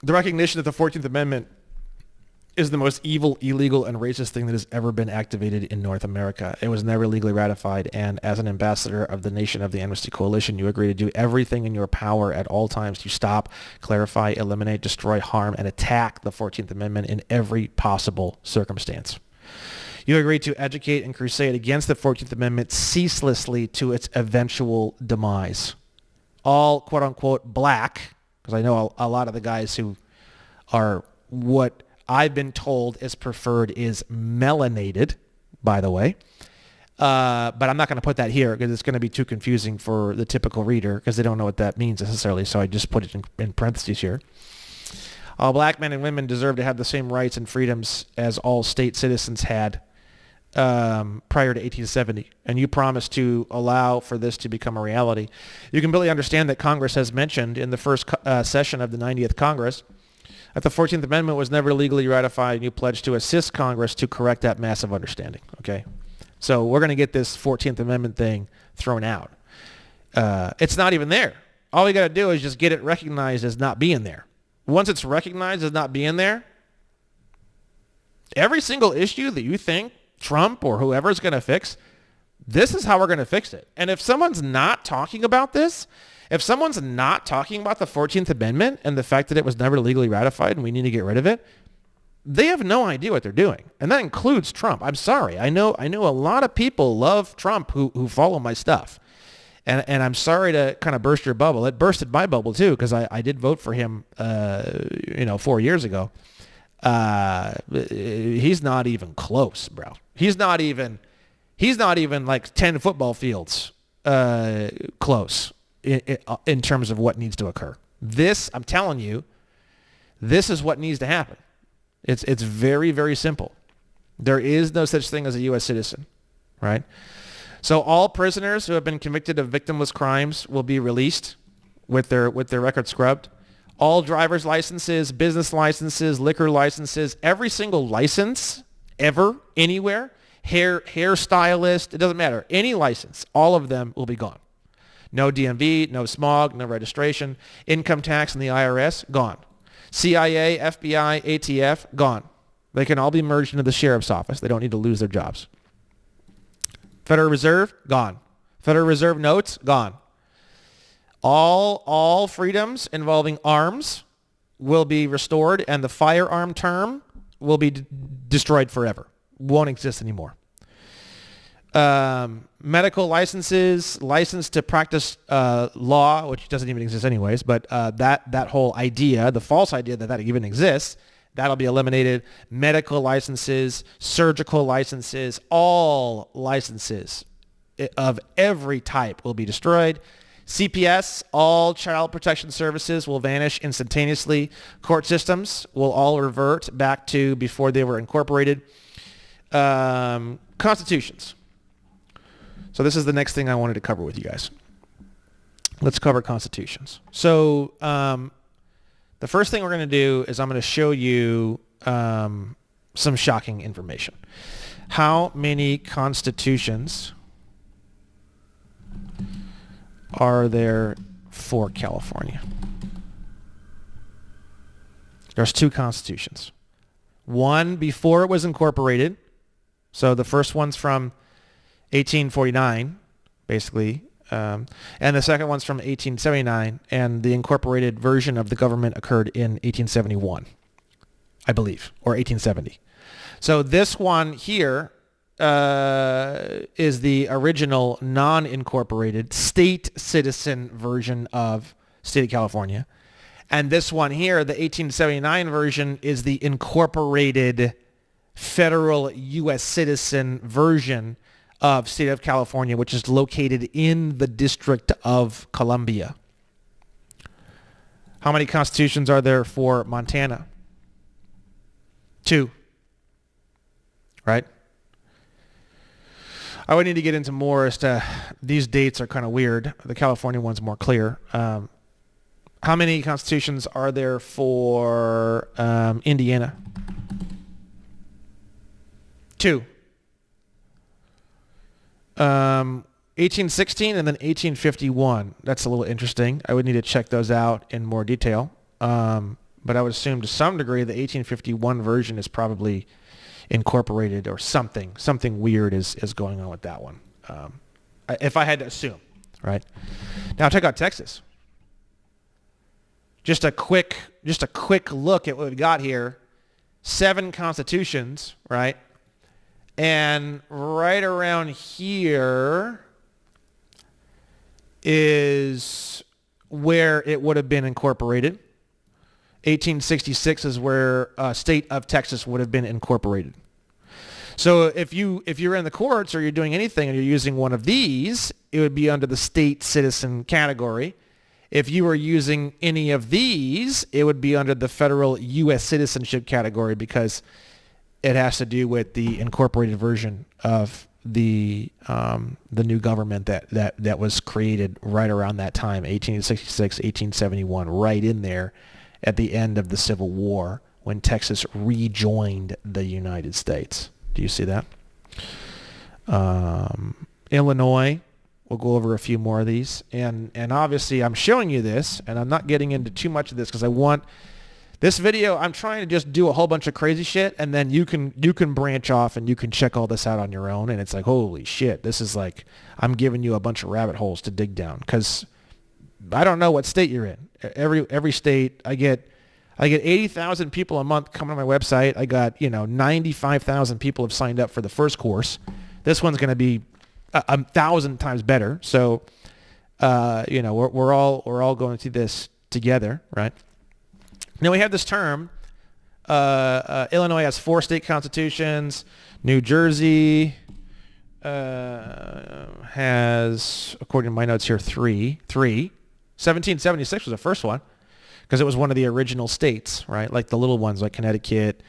recognition that the 14th Amendment is the most evil, illegal, and racist thing that has ever been activated in North America. It was never legally ratified, and as an ambassador of the nation of the Amnesty Coalition, you agree to do everything in your power at all times to stop, clarify, eliminate, destroy, harm, and attack the 14th Amendment in every possible circumstance. You agree to educate and crusade against the 14th Amendment ceaselessly to its eventual demise. All quote-unquote black, because I know a lot of the guys who are what I've been told is preferred is melanated, by the way. But I'm not going to put that here because it's going to be too confusing for the typical reader because they don't know what that means necessarily. So I just put it in parentheses here. All black men and women deserve to have the same rights and freedoms as all state citizens had prior to 1870. And you promise to allow for this to become a reality. You can really understand that Congress has mentioned in the first session of the 90th Congress that the 14th Amendment was never legally ratified, and you pledged to assist Congress to correct that massive understanding, okay? So we're going to get this 14th Amendment thing thrown out. It's not even there. All we got to do is just get it recognized as not being there. Once it's recognized as not being there, every single issue that you think Trump or whoever is going to fix, this is how we're going to fix it. And if someone's not talking about this, if someone's not talking about the 14th Amendment and the fact that it was never legally ratified and we need to get rid of it, they have no idea what they're doing. And that includes Trump. I'm sorry. I know a lot of people love Trump who follow my stuff. And I'm sorry to kind of burst your bubble. It bursted my bubble too because I did vote for him 4 years ago. He's not even close, bro. He's not even like 10 football fields close. In terms of what needs to occur. This, I'm telling you, this is what needs to happen. It's very, very simple. There is no such thing as a U.S. citizen, right? So all prisoners who have been convicted of victimless crimes will be released with their record scrubbed. All driver's licenses, business licenses, liquor licenses, every single license ever, anywhere, hairstylist, it doesn't matter. Any license, all of them will be gone. No DMV, no smog, no registration. Income tax and the IRS, gone. CIA, FBI, ATF, gone. They can all be merged into the sheriff's office. They don't need to lose their jobs. Federal Reserve, gone. Federal Reserve notes, gone. All freedoms involving arms will be restored, and the firearm term will be destroyed forever. Won't exist anymore. Medical licenses, license to practice law, which doesn't even exist anyways, but that whole idea, the false idea that even exists, that'll be eliminated. Medical licenses, surgical licenses, all licenses of every type will be destroyed. CPS, all child protection services will vanish instantaneously. Court systems will all revert back to before they were incorporated. Constitutions. So this is the next thing I wanted to cover with you guys. Let's cover constitutions. So the first thing we're going to do is I'm going to show you some shocking information. How many constitutions are there for California? There's 2 constitutions. One before it was incorporated. So the first one's from 1849, basically. And the second one's from 1879. And the incorporated version of the government occurred in 1871, I believe, or 1870. So this one here is the original non-incorporated state citizen version of state of California. And this one here, the 1879 version, is the incorporated federal U.S. citizen version of state of California, which is located in the District of Columbia. How many constitutions are there for Montana? 2. Right? I would need to get into more as to these dates are kind of weird. The California one's more clear. How many constitutions are there for Indiana? 2. 1816 and then 1851. That's a little interesting. I would need to check those out in more detail. But I would assume to some degree the 1851 version is probably incorporated or something weird is going on with that one. If I had to assume, right? Now check out Texas. Just a quick look at what we've got here. 7 constitutions, right? And right around here is where it would have been incorporated. 1866 is where state of Texas would have been incorporated. So if you're in the courts or you're doing anything and you're using one of these, it would be under the state citizen category. If you were using any of these, it would be under the federal U.S. citizenship category because it has to do with the incorporated version of the new government that was created right around that time, 1866, 1871, right in there at the end of the Civil War when Texas rejoined the United States. Do you see that? Illinois, we'll go over a few more of these. And obviously I'm showing you this, and I'm not getting into too much of this because I want this video, I'm trying to just do a whole bunch of crazy shit, and then you can branch off and you can check all this out on your own. And it's like, holy shit, this is like, I'm giving you a bunch of rabbit holes to dig down because I don't know what state you're in. Every state, I get 80,000 people a month coming to my website. I got 95,000 people have signed up for the first course. This one's going to be 1,000 times better. So, we're all going through this together, right? Now we have this term. Illinois has 4 state constitutions. New Jersey has, according to my notes here, 3. 1776 was the first one because it was one of the original states, right? Like the little ones like Connecticut.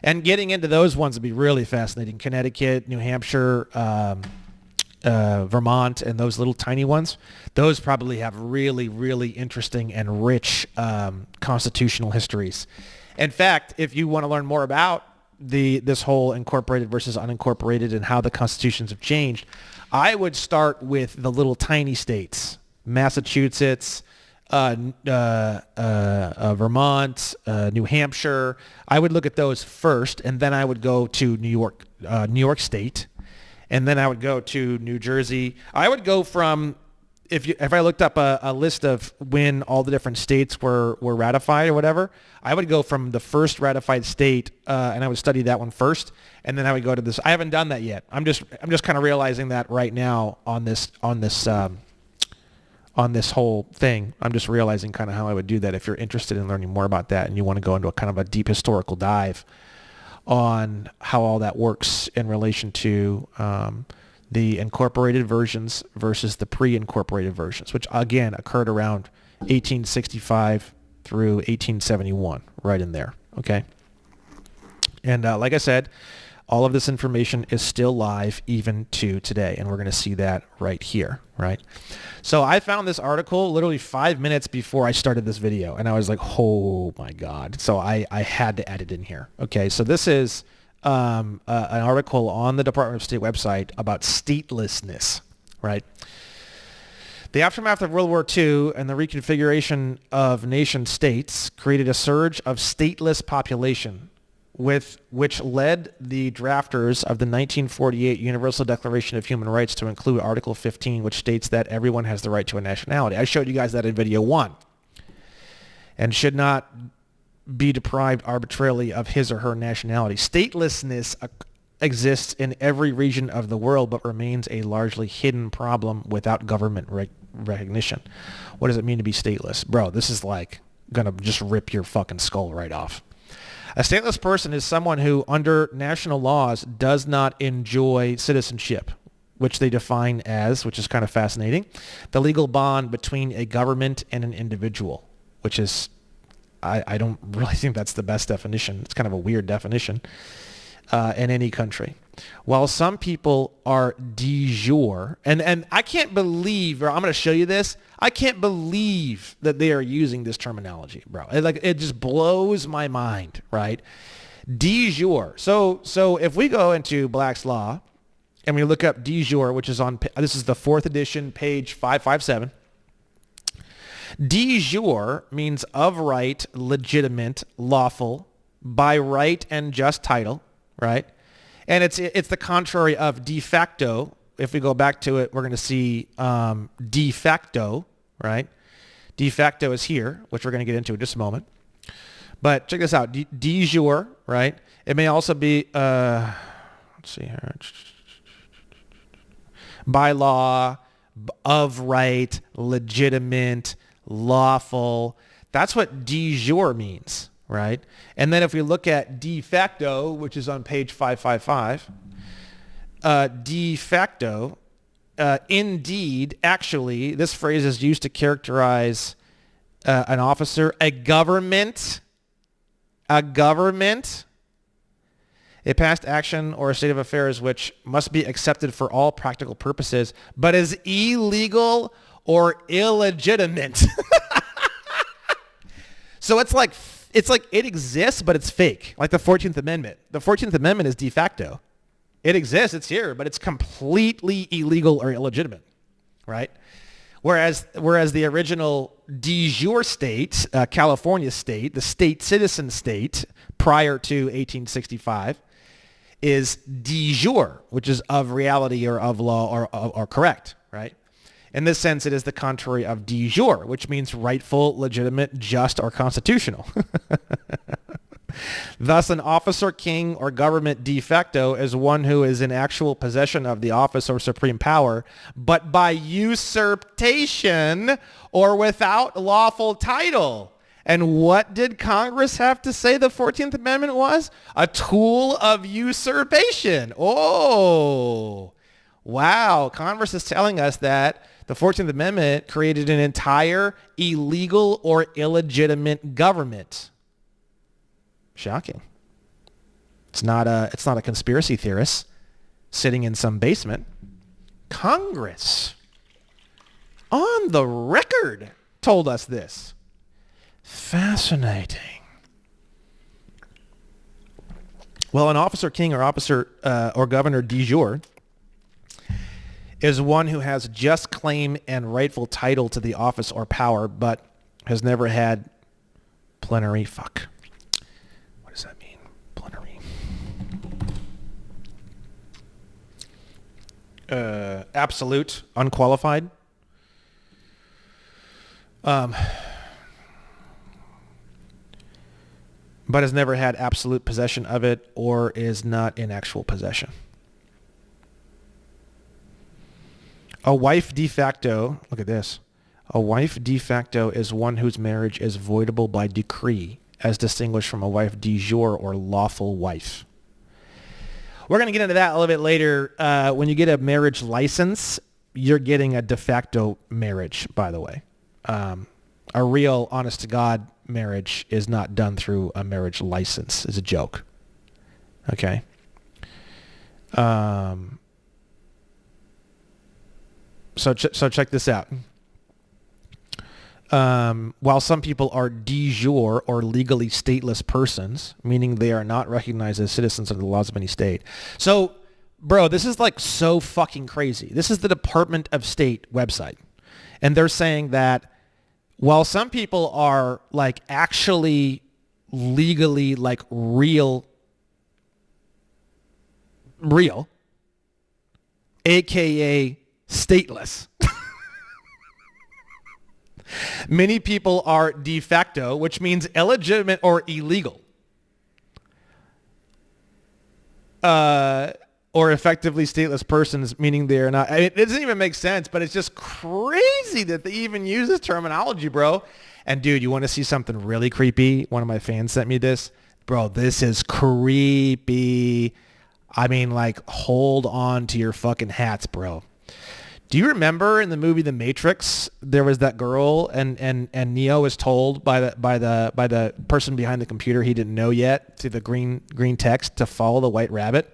And getting into those ones would be really fascinating. Connecticut, New Hampshire, Vermont, and those little tiny ones. Those probably have really, really interesting and rich constitutional histories. In fact, if you want to learn more about this whole incorporated versus unincorporated and how the constitutions have changed, I would start with the little tiny states, Massachusetts, Vermont, New Hampshire. I would look at those first, and then I would go to New York State, and then I would go to New Jersey. I would go from, if I looked up a list of when all the different states were ratified or whatever, I would go from the first ratified state, and I would study that one first, and then I would go to this. I haven't done that yet. I'm just kind of realizing that right now on this whole thing. I'm just realizing kind of how I would do that. If you're interested in learning more about that and you want to go into a kind of a deep historical dive on how all that works in relation to the incorporated versions versus the pre-incorporated versions, which again occurred around 1865 through 1871, right in there. Okay. And like I said, all of this information is still live even to today, and we're going to see that right here, right? So I found this article literally 5 minutes before I started this video, and I was like, oh my God. So I had to add it in here. Okay, so this is an article on the Department of State website about statelessness, right? The aftermath of World War II and the reconfiguration of nation states created a surge of stateless population, which led the drafters of the 1948 Universal Declaration of Human Rights to include Article 15, which states that everyone has the right to a nationality. I showed you guys that in video 1. And should not be deprived arbitrarily of his or her nationality. Statelessness exists in every region of the world, but remains a largely hidden problem without government recognition. What does it mean to be stateless? Bro, this is like going to just rip your fucking skull right off. A stateless person is someone who, under national laws, does not enjoy citizenship, which they define as, which is kind of fascinating, the legal bond between a government and an individual, which is, I don't really think that's the best definition. It's kind of a weird definition in any country. While some people are de jure, and I can't believe, or I'm going to show you this, I can't believe that they are using this terminology, bro. It just blows my mind, right? De jure. So if we go into Black's Law and we look up de jure, which is this is the 4th edition, page 557. De jure means of right, legitimate, lawful, by right and just title, right? And it's the contrary of de facto. If we go back to it, we're going to see de facto, right? De facto is here, which we're going to get into in just a moment. But check this out. De jure, right? It may also be, let's see here. By law, of right, legitimate, lawful. That's what de jure means, right? And then if we look at de facto, which is on page 555, de facto, indeed, actually, this phrase is used to characterize an officer, a government, a past action or a state of affairs which must be accepted for all practical purposes, but is illegal or illegitimate. So it's like it exists, but it's fake. Like the 14th Amendment. The 14th Amendment is de facto. It exists, it's here, but it's completely illegal or illegitimate, right? Whereas the original de jure state, California state, the state citizen state prior to 1865, is de jure, which is of reality or of law or correct, right? In this sense, it is the contrary of de jure, which means rightful, legitimate, just, or constitutional. Thus, an officer, king, or government de facto is one who is in actual possession of the office or supreme power, but by usurpation or without lawful title. And what did Congress have to say the 14th Amendment was? A tool of usurpation. Oh, wow. Congress is telling us that the 14th Amendment created an entire illegal or illegitimate government. Shocking. It's not a conspiracy theorist sitting in some basement. Congress, on the record, told us this. Fascinating. Well, an officer king or officer or governor de jure is one who has just claim and rightful title to the office or power, but has never had plenary. Fuck. What does that mean? Plenary. Absolute, unqualified. But has never had absolute possession of it or is not in actual possession. A wife de facto, look at this. A wife de facto is one whose marriage is voidable by decree, as distinguished from a wife de jure or lawful wife. We're going to get into that a little bit later. When you get a marriage license, you're getting a de facto marriage, by the way. A real, honest-to-God marriage is not done through a marriage license. It's a joke. Okay? So check this out. While some people are de jure or legally stateless persons, meaning they are not recognized as citizens under the laws of any state. So, bro, this is like so fucking crazy. This is the Department of State website. And they're saying that while some people are like actually legally like real, aka stateless, many people are de facto, which means illegitimate or illegal, or effectively stateless persons, meaning they are not. I mean, it doesn't even make sense, but it's just crazy that they even use this terminology, bro. And dude, you want to see something really creepy? One of my fans sent me this. Bro, this is creepy. I mean, like, hold on to your fucking hats, bro. Do you remember in the movie The Matrix, there was that girl and Neo was told by the person behind the computer he didn't know yet, through the green text, to follow the white rabbit?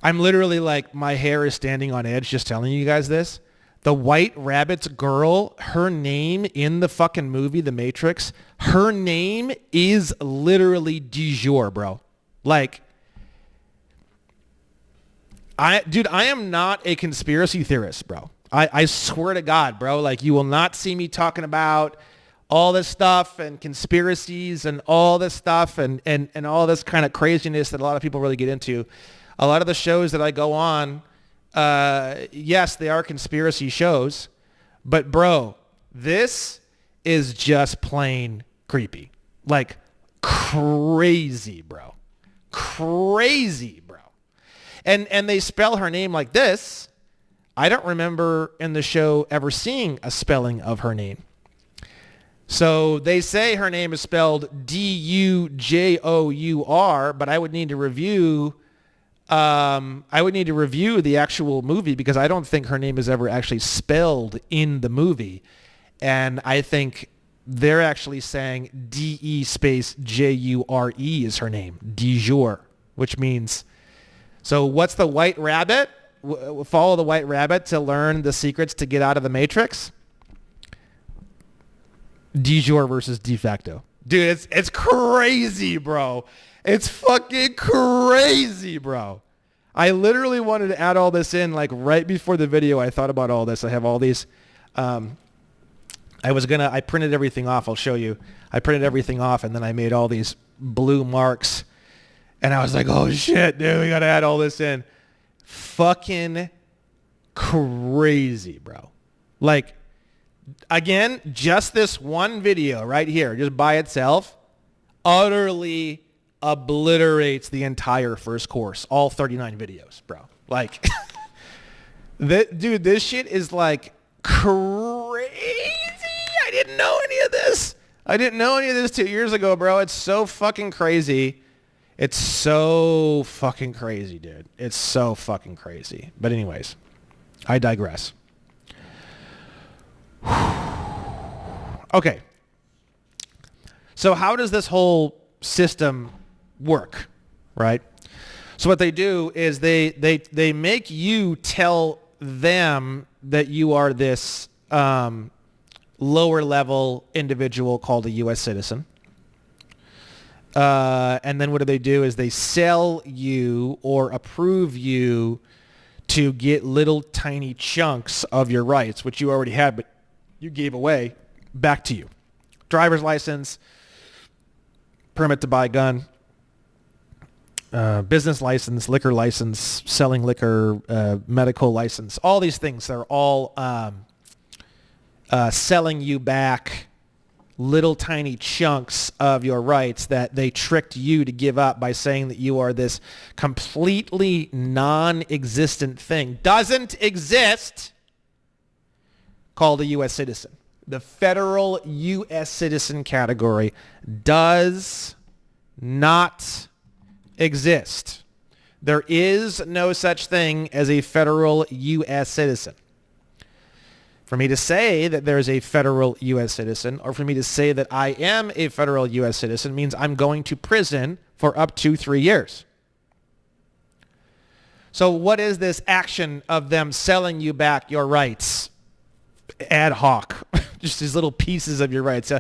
I'm literally like, my hair is standing on edge just telling you guys this. The white rabbit's girl, her name in the fucking movie The Matrix, her name is literally de jure, bro. Like, I am not a conspiracy theorist, bro. I swear to God, bro. Like, you will not see me talking about all this stuff and conspiracies and all this stuff and all this kind of craziness that a lot of people really get into. A lot of the shows that I go on, yes, they are conspiracy shows, but bro, this is just plain creepy. Like, crazy, bro. Crazy, bro. And they spell her name like this. I don't remember in the show ever seeing a spelling of her name. So they say her name is spelled D-U-J-O-U-R, but I would need to review the actual movie because I don't think her name is ever actually spelled in the movie. And I think they're actually saying D-E space J-U-R-E is her name, de jure, which means... So what's the white rabbit? Follow the white rabbit to learn the secrets to get out of the Matrix? De jure versus de facto. Dude, it's crazy, bro. It's fucking crazy, bro. I literally wanted to add all this in like right before the video. I thought about all this. I have all these. I printed everything off. I'll show you. I printed everything off and then I made all these blue marks. And I was like, oh shit, dude, we got to add all this in. Fucking crazy, bro. Like, again, just this one video right here, just by itself, utterly obliterates the entire first course, all 39 videos, bro. Like, dude, this shit is like crazy. I didn't know any of this. I didn't know any of this 2 years ago, bro. It's so fucking crazy. It's so fucking crazy, dude. It's so fucking crazy. But anyways, I digress. Okay. So how does this whole system work, right? So what they do is they make you tell them that you are this lower level individual called a U.S. citizen. And then what do? Is they sell you or approve you to get little tiny chunks of your rights, which you already had, but you gave away, back to you. Driver's license, permit to buy a gun, business license, liquor license, selling liquor, medical license, all these things. They're all selling you back little tiny chunks of your rights that they tricked you to give up by saying that you are this completely non-existent thing, doesn't exist, called a U.S. citizen. The federal U.S. citizen category does not exist. There is no such thing as a federal U.S. citizen. For me to say that there's a federal U.S. citizen, or for me to say that I am a federal U.S. citizen, means I'm going to prison for up to 3 years. So what is this action of them selling you back your rights ad hoc? Just these little pieces of your rights.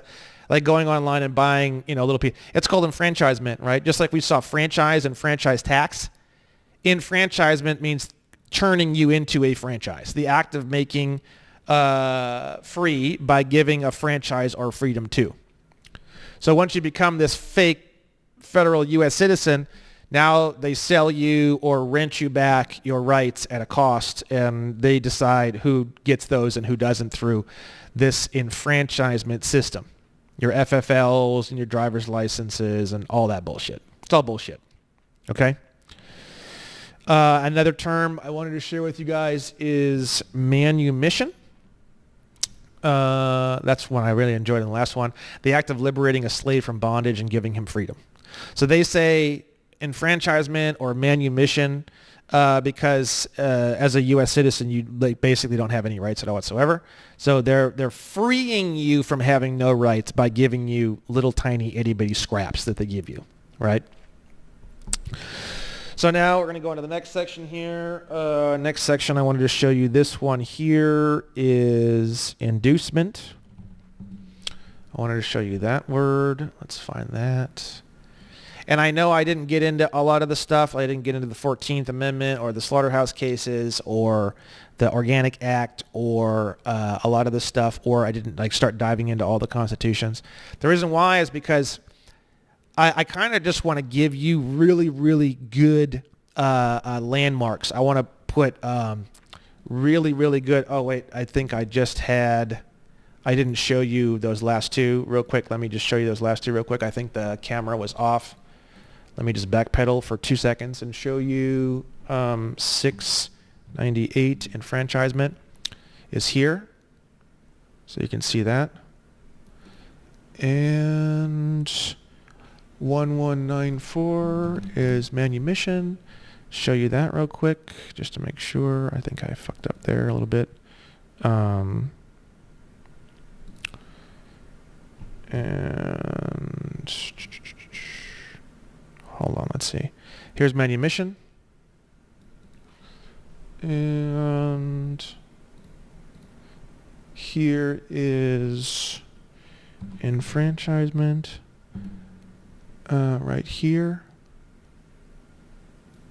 Like going online and buying, little piece. It's called enfranchisement, right? Just like we saw franchise and franchise tax. Enfranchisement means turning you into a franchise. The act of making free by giving a franchise or freedom to. So once you become this fake federal U.S. citizen, now they sell you or rent you back your rights at a cost, and they decide who gets those and who doesn't through this enfranchisement system. Your FFLs and your driver's licenses and all that bullshit. It's all bullshit. Okay? Another term I wanted to share with you guys is manumission. That's one I really enjoyed in the last one. The act of liberating a slave from bondage and giving him freedom. So they say enfranchisement or manumission because as a U.S. citizen, you basically don't have any rights at all whatsoever. So they're freeing you from having no rights by giving you little tiny itty bitty scraps that they give you, right? So now we're going to go into the next section here. Next section I wanted to show you. This one here is inducement. I wanted to show you that word. Let's find that. And I know I didn't get into a lot of the stuff. I didn't get into the 14th Amendment or the Slaughterhouse cases or the Organic Act or a lot of the stuff, or I didn't start diving into all the constitutions. The reason why is because I kind of just want to give you really, really good landmarks. I want to put really, really good. Oh, wait, I think I didn't show you those last two real quick. Let me just show you those last two real quick. I think the camera was off. Let me just backpedal for 2 seconds and show you 698 enfranchisement is here. So you can see that. And 1194 is manumission. Show you that real quick just to make sure. I think I fucked up there a little bit. And hold on, let's see. Here's manumission. And here is enfranchisement right here.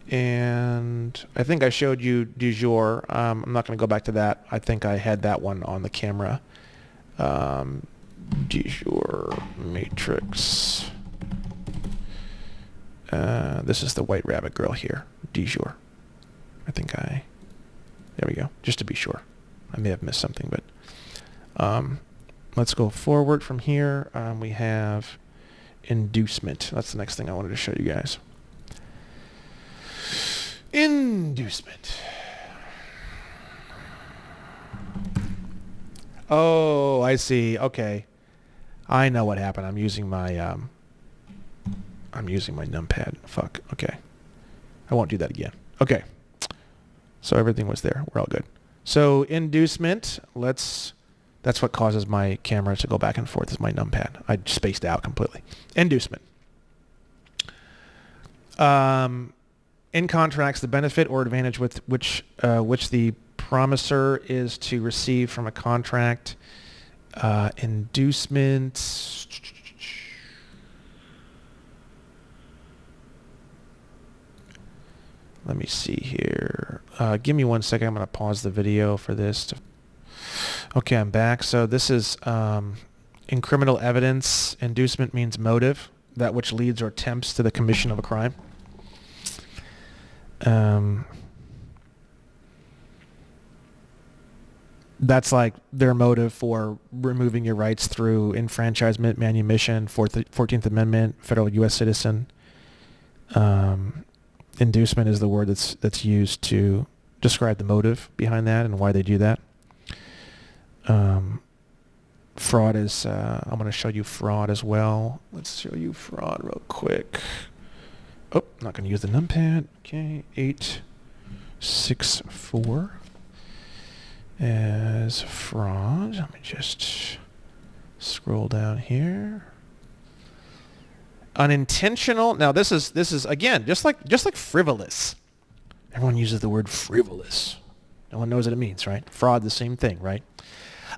And I think I showed you du jour. I'm not going to go back to that. I think I had that one on the camera. Du jour matrix. This is the white rabbit girl here. Du jour. There we go. Just to be sure. I may have missed something, but let's go forward from here. We have inducement. That's the next thing I wanted to show you guys. Inducement. Oh, I see. Okay. I know what happened. I'm using my numpad. Fuck. Okay. I won't do that again. Okay. So everything was there. We're all good. So inducement, that's what causes my camera to go back and forth is my numpad. I spaced out completely. Inducement. In contracts, the benefit or advantage with which the promisor is to receive from a contract. Inducement. Let me see here. Give me 1 second. I'm going to pause the video for this. Okay, I'm back. So this is in criminal evidence, inducement means motive, that which leads or tempts to the commission of a crime. That's like their motive for removing your rights through enfranchisement, manumission, 14th Amendment, federal U.S. citizen. Inducement is the word that's used to describe the motive behind that and why they do that. Fraud is, I'm going to show you fraud as well. Let's show you fraud real quick. Oh, not going to use the numpad. Okay, 864 as fraud. Let me just scroll down here. Unintentional. Now this is again just like frivolous. Everyone uses the word frivolous. No one knows what it means, right? Fraud, the same thing, right?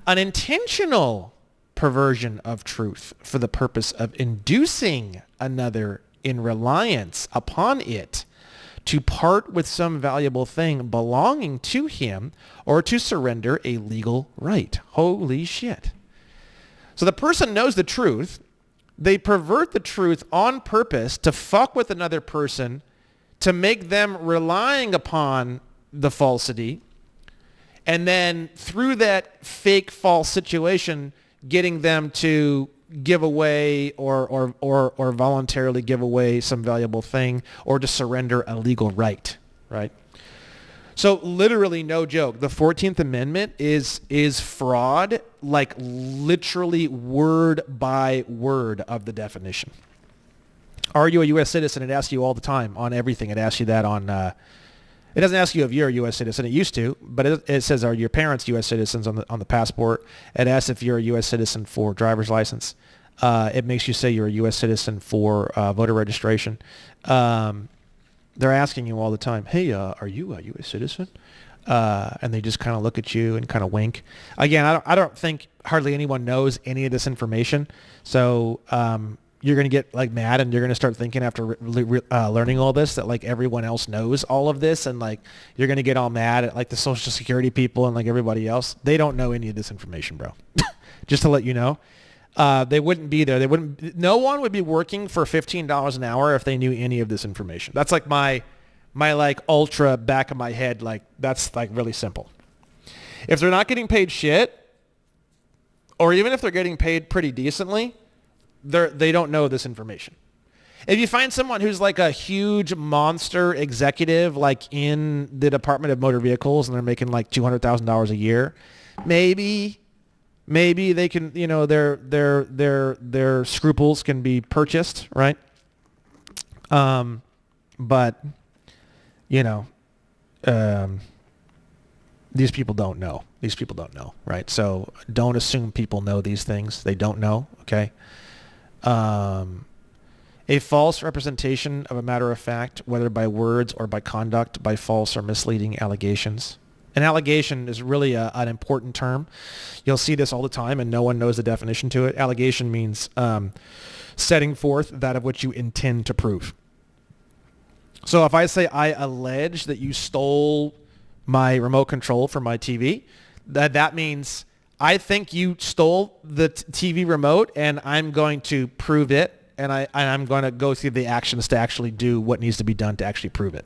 Unintentional perversion of truth for the purpose of inducing another in reliance upon it to part with some valuable thing belonging to him or to surrender a legal right. Holy shit. So the person knows the truth. They pervert the truth on purpose to fuck with another person, to make them relying upon the falsity, and then through that fake false situation, getting them to give away or voluntarily give away some valuable thing or to surrender a legal right, right? So literally, no joke, the 14th Amendment is fraud, like literally word by word of the definition. Are you a U.S. citizen? It asks you all the time on everything. It asks you that on, it doesn't ask you if you're a U.S. citizen. It used to, but it says, are your parents U.S. citizens on the passport? It asks if you're a U.S. citizen for driver's license. It makes you say you're a U.S. citizen for voter registration. They're asking you all the time, hey, are you a U.S. citizen? And they just kind of look at you and kind of wink. Again, I don't think hardly anyone knows any of this information. So you're going to get like mad and you're going to start thinking after learning all this that like everyone else knows all of this. And like you're going to get all mad at like the Social Security people and like everybody else. They don't know any of this information, bro. Just to let you know. They wouldn't be there. No one would be working for $15 an hour if they knew any of this information. That's like my like ultra back of my head. Like that's like really simple. If they're not getting paid shit, or even if they're getting paid pretty decently, they don't know this information. If you find someone who's like a huge monster executive, like in the Department of Motor Vehicles, and they're making like $200,000 a year, maybe they can, you know, their scruples can be purchased, right? But you know, these people don't know. These people don't know, right? So don't assume people know these things. They don't know, okay? A false representation of a matter of fact, whether by words or by conduct, by false or misleading allegations. An allegation is really an important term. You'll see this all the time, and no one knows the definition to it. Allegation means setting forth that of which you intend to prove. So if I say I allege that you stole my remote control for my TV, that means I think you stole the TV remote, and I'm going to prove it, and I'm going to go through the actions to actually do what needs to be done to actually prove it.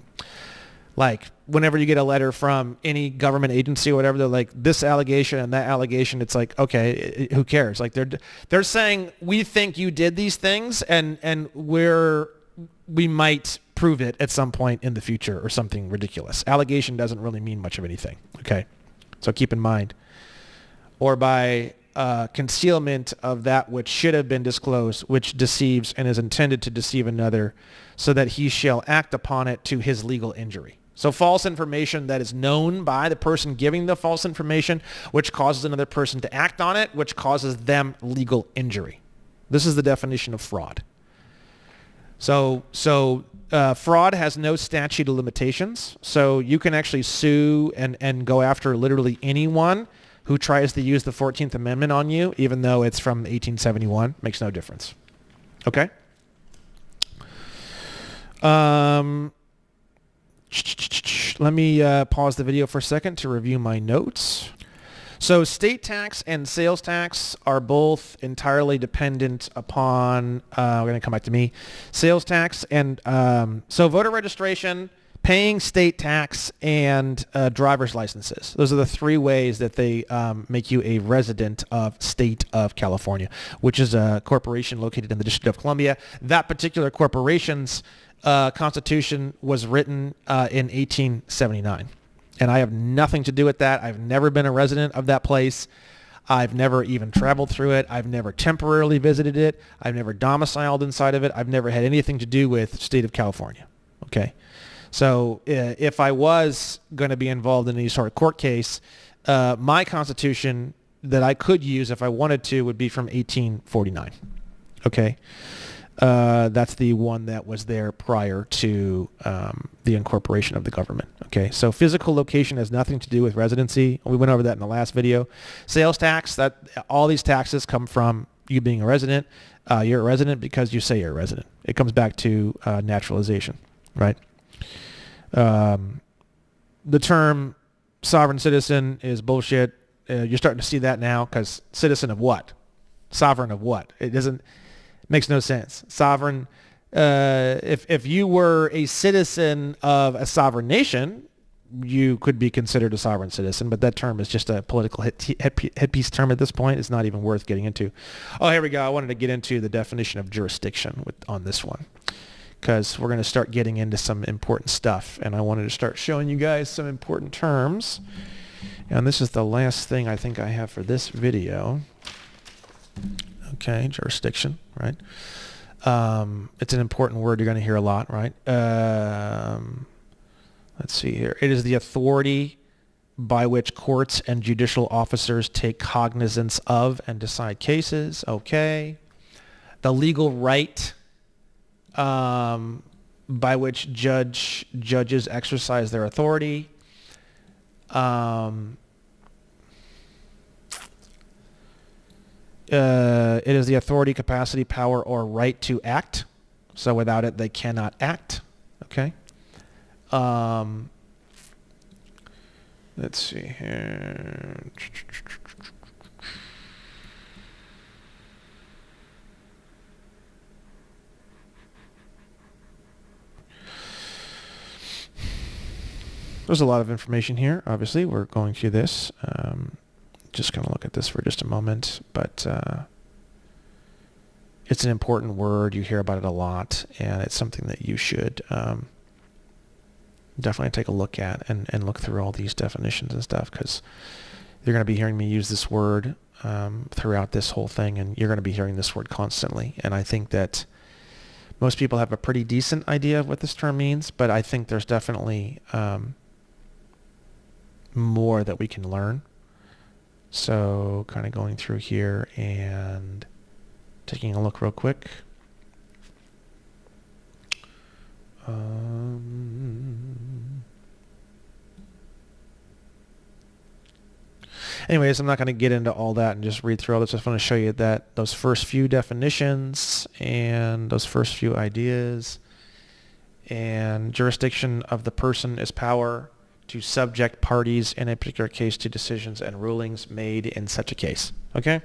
Like whenever you get a letter from any government agency or whatever, they're like this allegation and that allegation. It's like, okay, who cares? Like they're saying we think you did these things, and we might prove it at some point in the future or something ridiculous. Allegation doesn't really mean much of anything. Okay, so keep in mind. Or by concealment of that which should have been disclosed, which deceives and is intended to deceive another, so that he shall act upon it to his legal injury. So false information that is known by the person giving the false information, which causes another person to act on it, which causes them legal injury. This is the definition of fraud. So fraud has no statute of limitations. So you can actually sue and go after literally anyone who tries to use the 14th Amendment on you, even though it's from 1871. Makes no difference. Okay? Let me pause the video for a second to review my notes. So state tax and sales tax are both entirely dependent upon, we're going to come back to me, sales tax and so voter registration, paying state tax, and driver's licenses. Those are the three ways that they make you a resident of state of California, which is a corporation located in the District of Columbia. That particular corporation's constitution was written in 1879. And I have nothing to do with that. I've never been a resident of that place. I've never even traveled through it. I've never temporarily visited it. I've never domiciled inside of it. I've never had anything to do with the state of California. Okay. So if I was going to be involved in any sort of court case, my constitution that I could use if I wanted to would be from 1849. Okay. That's the one that was there prior to the incorporation of the government. Okay, so physical location has nothing to do with residency. We went over that in the last video. Sales tax, that all these taxes come from you being a resident. You're a resident because you say you're a resident. It comes back to naturalization, right? The term sovereign citizen is bullshit. You're starting to see that now because citizen of what? Sovereign of what? It doesn't... Makes no sense. Sovereign, if you were a citizen of a sovereign nation, you could be considered a sovereign citizen, but that term is just a political headpiece term at this point. It's not even worth getting into. Oh, here we go. I wanted to get into the definition of jurisdiction on this one because we're going to start getting into some important stuff, and I wanted to start showing you guys some important terms. And this is the last thing I think I have for this video. Okay, jurisdiction, right? It's an important word you're going to hear a lot, right? Let's see here. It is the authority by which courts and judicial officers take cognizance of and decide cases. Okay. The legal right by which judges exercise their authority. It is the authority, capacity, power, or right to act. So without it, they cannot act. Okay. Let's see here. There's a lot of information here. Obviously, we're going through this. Just going to look at this for just a moment, but it's an important word. You hear about it a lot, and it's something that you should definitely take a look at and look through all these definitions and stuff, because you're going to be hearing me use this word throughout this whole thing, and you're going to be hearing this word constantly. And I think that most people have a pretty decent idea of what this term means, but I think there's definitely more that we can learn. So kind of going through here and taking a look real quick. Anyways, I'm not going to get into all that and just read through all this. I just want to show you that those first few definitions and those first few ideas, and jurisdiction of the person is power to subject parties in a particular case to decisions and rulings made in such a case. Okay?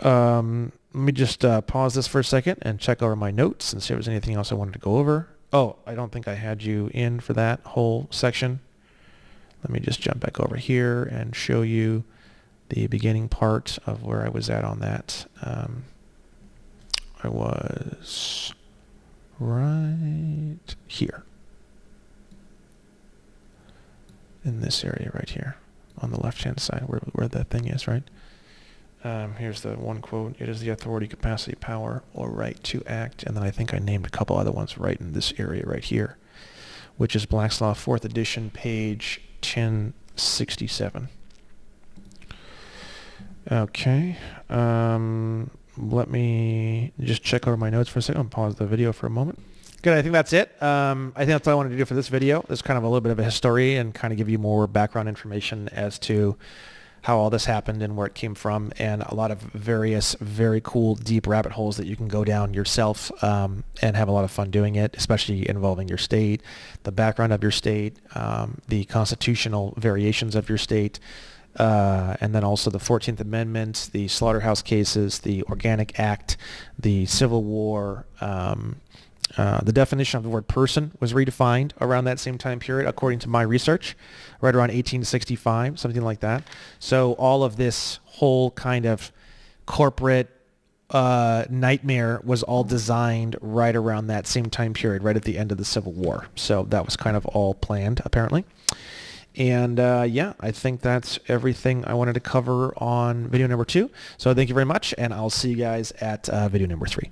Let me just pause this for a second and check over my notes and see if there's anything else I wanted to go over. Oh, I don't think I had you in for that whole section. Let me just jump back over here and show you the beginning part of where I was at on that. I was right here. In this area right here on the left-hand side where that thing is, right? Here's the one quote. It is the authority, capacity, power, or right to act. And then I think I named a couple other ones right in this area right here, which is Black's Law, 4th edition, page 1067. Okay. Let me just check over my notes for a second. I'll pause the video for a moment. Good, I think that's it. I think that's all I wanted to do for this video. It's kind of a little bit of a history and kind of give you more background information as to how all this happened and where it came from, and a lot of various very cool deep rabbit holes that you can go down yourself and have a lot of fun doing it, especially involving your state, the background of your state, the constitutional variations of your state, and then also the 14th Amendment, the Slaughterhouse cases, the Organic Act, the Civil War. The definition of the word person was redefined around that same time period, according to my research, right around 1865, something like that. So all of this whole kind of corporate nightmare was all designed right around that same time period, right at the end of the Civil War. So that was kind of all planned, apparently. And yeah, I think that's everything I wanted to cover on video number 2. So thank you very much, and I'll see you guys at video number 3.